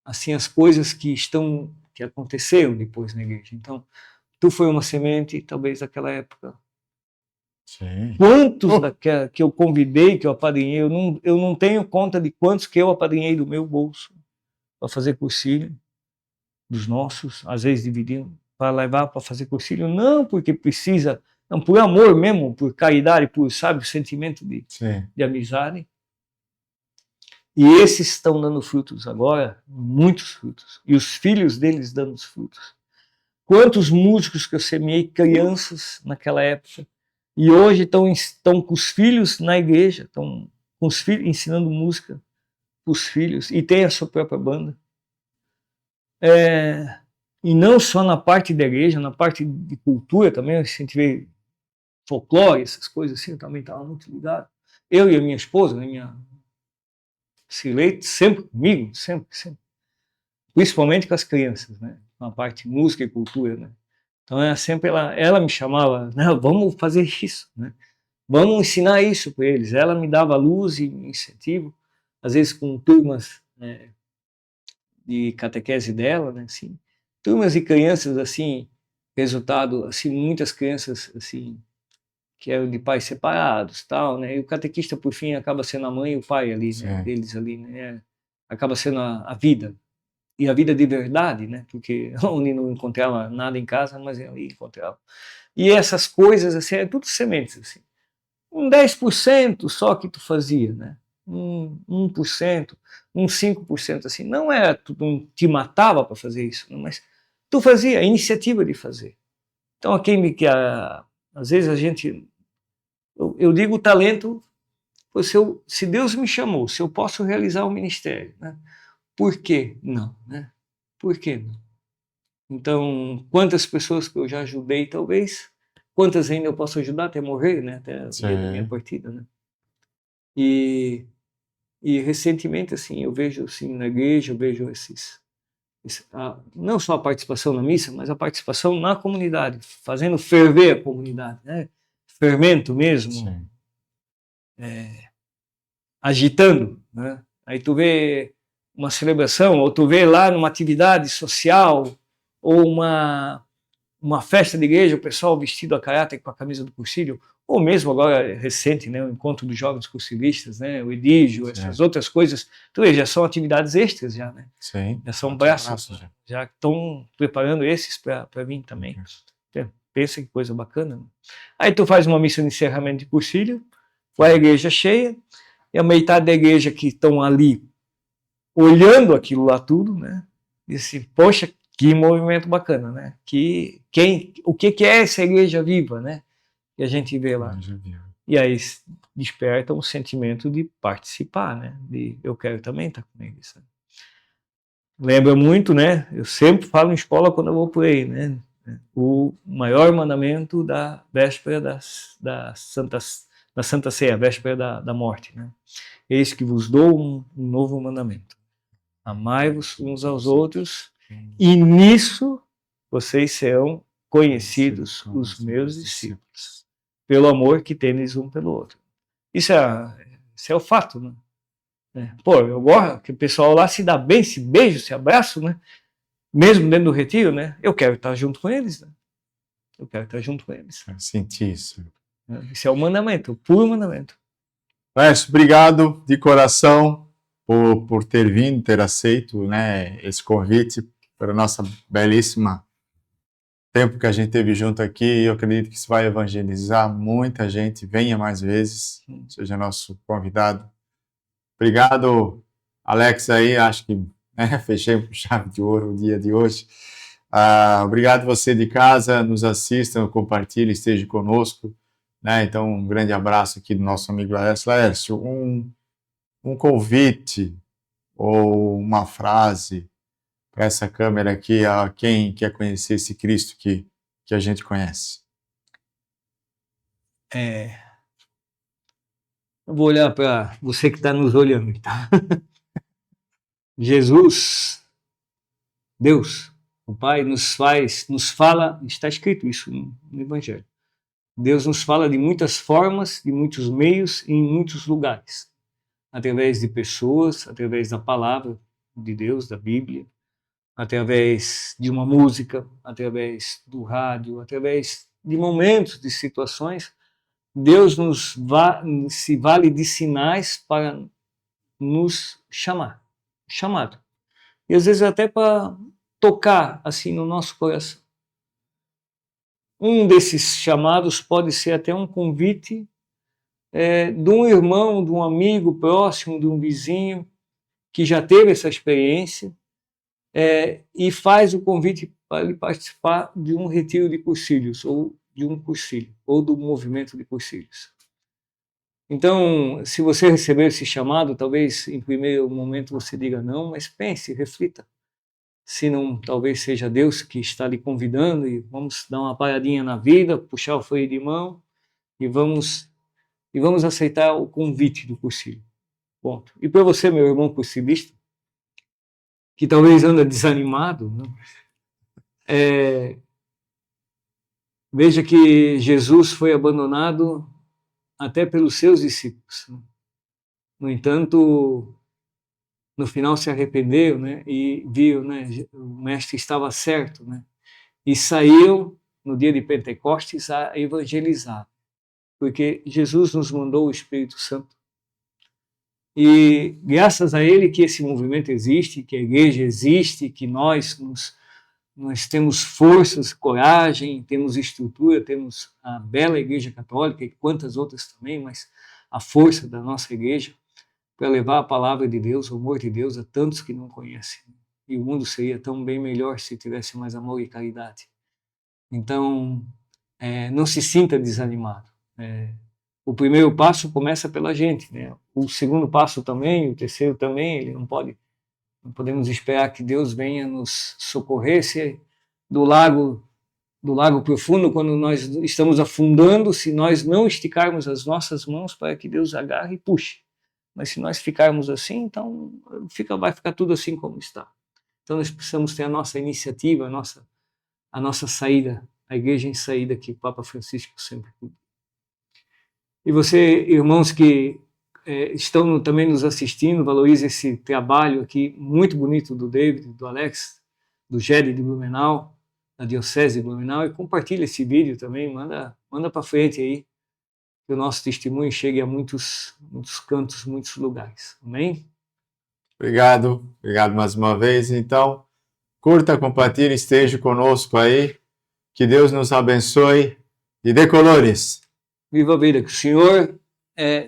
assim as coisas que aconteceram depois na igreja. Então, tu foi uma semente, talvez daquela época. Sim. Quantos que eu convidei, que eu apadrinhei, eu não tenho conta de quantos que eu apadrinhei do meu bolso para fazer cursilho, dos nossos, às vezes dividindo, para levar para fazer cursilho, não porque precisa, não, por amor mesmo, por caridade, por, sabe, sentimento de amizade. E esses estão dando frutos agora, muitos frutos, e os filhos deles dando os frutos. Quantos músicos que eu semeei, crianças naquela época, e hoje estão com os filhos na igreja, estão com os filhos ensinando música para os filhos, e tem a sua própria banda. E não só na parte da igreja, na parte de cultura também, a gente vê folclore, essas coisas assim, eu também estava muito ligado. Eu e a minha esposa, a minha Cileide, sempre comigo, sempre. Principalmente com as crianças, né? Na parte de música e cultura, né? Então sempre ela me chamava, não, vamos fazer isso, né? Vamos ensinar isso para eles. Ela me dava luz e incentivo, às vezes com turmas, né, de catequese dela, né, assim, turmas de crianças assim, resultado assim, muitas crianças assim que eram de pais separados, tal, né? E o catequista por fim acaba sendo a mãe e o pai ali, né, deles ali, né? Acaba sendo a vida. E a vida de verdade, né? Porque onde não encontrava nada em casa, mas ali encontrava. E essas coisas assim, é tudo sementes assim. 10% só que tu fazia, né? 1%, 5% assim. Não era, tu não te matava para fazer isso, mas tu fazia, a iniciativa de fazer. Então, às vezes a gente, eu digo o talento, se Deus me chamou, se eu posso realizar o ministério, né? Por que não, né? Por que não? Então, quantas pessoas que eu já ajudei, talvez, quantas ainda eu posso ajudar até morrer, né? Até o dia da minha partida, né? E recentemente, assim, eu vejo assim, na igreja, eu vejo não só a participação na missa, mas a participação na comunidade, fazendo ferver a comunidade, né? Fermento mesmo, agitando, né? Aí tu vê uma celebração, ou tu vê lá numa atividade social, ou uma festa de igreja, o pessoal vestido a caráter com a camisa do cursilho, ou mesmo agora recente, né, o encontro dos jovens cursilistas, né, o Edígio, essas outras coisas, tu vê, já são atividades extras já, né? Sim. Já são braços, já estão preparando esses para vir também. Pensa que coisa bacana, né? Aí tu faz uma missa de encerramento de cursilho, com a igreja cheia, e a metade da igreja que estão ali olhando aquilo lá tudo, né? E assim, poxa, que movimento bacana, né? O que é essa igreja viva, né? Que a gente vê lá. E aí desperta um sentimento de participar, né? De eu quero também estar com eles. Sabe? Lembra muito, né? Eu sempre falo em escola quando eu vou por aí, né? O maior mandamento da véspera da Santa Ceia, véspera da morte, né? Eis que vos dou um novo mandamento. Amai-vos uns aos outros, e nisso vocês serão conhecidos os meus discípulos, pelo amor que tendes um pelo outro. Isso é o fato, né? Pô, eu gosto que o pessoal lá se dá bem, se beija, se abraça, né? Mesmo dentro do retiro, né? Eu quero estar junto com eles, né? Eu quero estar junto com eles. Eu senti isso. Esse é o mandamento, o puro mandamento. Laércio, obrigado de coração por ter vindo, ter aceito, né, esse convite para a nossa belíssima tempo que a gente teve junto aqui. Eu acredito que isso vai evangelizar muita gente. Venha mais vezes, seja nosso convidado. Obrigado, Alex, aí, acho que fechei com chave de ouro o dia de hoje. Obrigado você de casa, nos assista, compartilhe, esteja conosco, né? Então, um grande abraço aqui do nosso amigo Laércio. Laércio, um convite ou uma frase para essa câmera aqui, a quem quer conhecer esse Cristo que a gente conhece. Eu vou olhar para você que está nos olhando, tá? Jesus, Deus, o Pai nos fala, está escrito isso no Evangelho. Deus nos fala de muitas formas, de muitos meios e em muitos lugares. Através de pessoas, através da palavra de Deus, da Bíblia, através de uma música, através do rádio, através de momentos, de situações. Deus se vale de sinais para nos chamado. E às vezes até para tocar assim no nosso coração. Um desses chamados pode ser até um convite de um irmão, de um amigo próximo, de um vizinho que já teve essa experiência e faz o convite para ele participar de um retiro de cursilhos, ou de um cursilho, ou do movimento de cursilhos. Então, se você receber esse chamado, talvez em primeiro momento você diga não, mas pense, reflita. Se não, talvez seja Deus que está lhe convidando e vamos dar uma paradinha na vida, puxar o freio de mão e vamos aceitar o convite do cursilho. Ponto. E para você, meu irmão cursilista, que talvez anda desanimado, veja que Jesus foi abandonado até pelos seus discípulos. No entanto, no final se arrependeu, né, e viu, né, o mestre estava certo, né, e saiu no dia de Pentecostes a evangelizar, porque Jesus nos mandou o Espírito Santo. E graças a ele que esse movimento existe, que a igreja existe, que nós temos forças, coragem, temos estrutura, temos a bela Igreja Católica e quantas outras também, mas a força da nossa igreja para levar a palavra de Deus, o amor de Deus a tantos que não conhecem. E o mundo seria tão bem melhor se tivesse mais amor e caridade. Então, não se sinta desanimado. O primeiro passo começa pela gente, né? O segundo passo também, o terceiro também, ele não podemos esperar que Deus venha nos socorrer se do lago profundo, quando nós estamos afundando, se nós não esticarmos as nossas mãos para que Deus agarre e puxe. Mas se nós ficarmos assim, então vai ficar tudo assim como está. Então nós precisamos ter a nossa iniciativa, a nossa saída, a igreja em saída que o Papa Francisco sempre pediu. E você, irmãos que estão também nos assistindo, valorize esse trabalho aqui muito bonito do David, do Alex, do GED de Blumenau, da Diocese de Blumenau, e compartilhe esse vídeo também, manda para frente aí, que o nosso testemunho chegue a muitos cantos, muitos lugares. Amém? Obrigado mais uma vez. Então, curta, compartilhe, esteja conosco aí. Que Deus nos abençoe e dê colores. Viva a vida, que o Senhor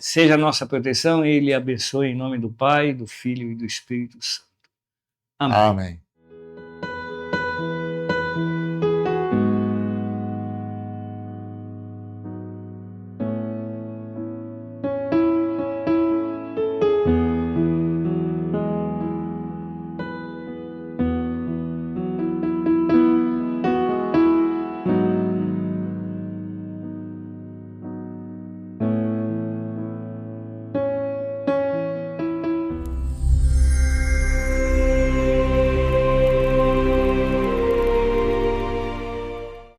seja a nossa proteção e Ele abençoe em nome do Pai, do Filho e do Espírito Santo. Amém. Amém.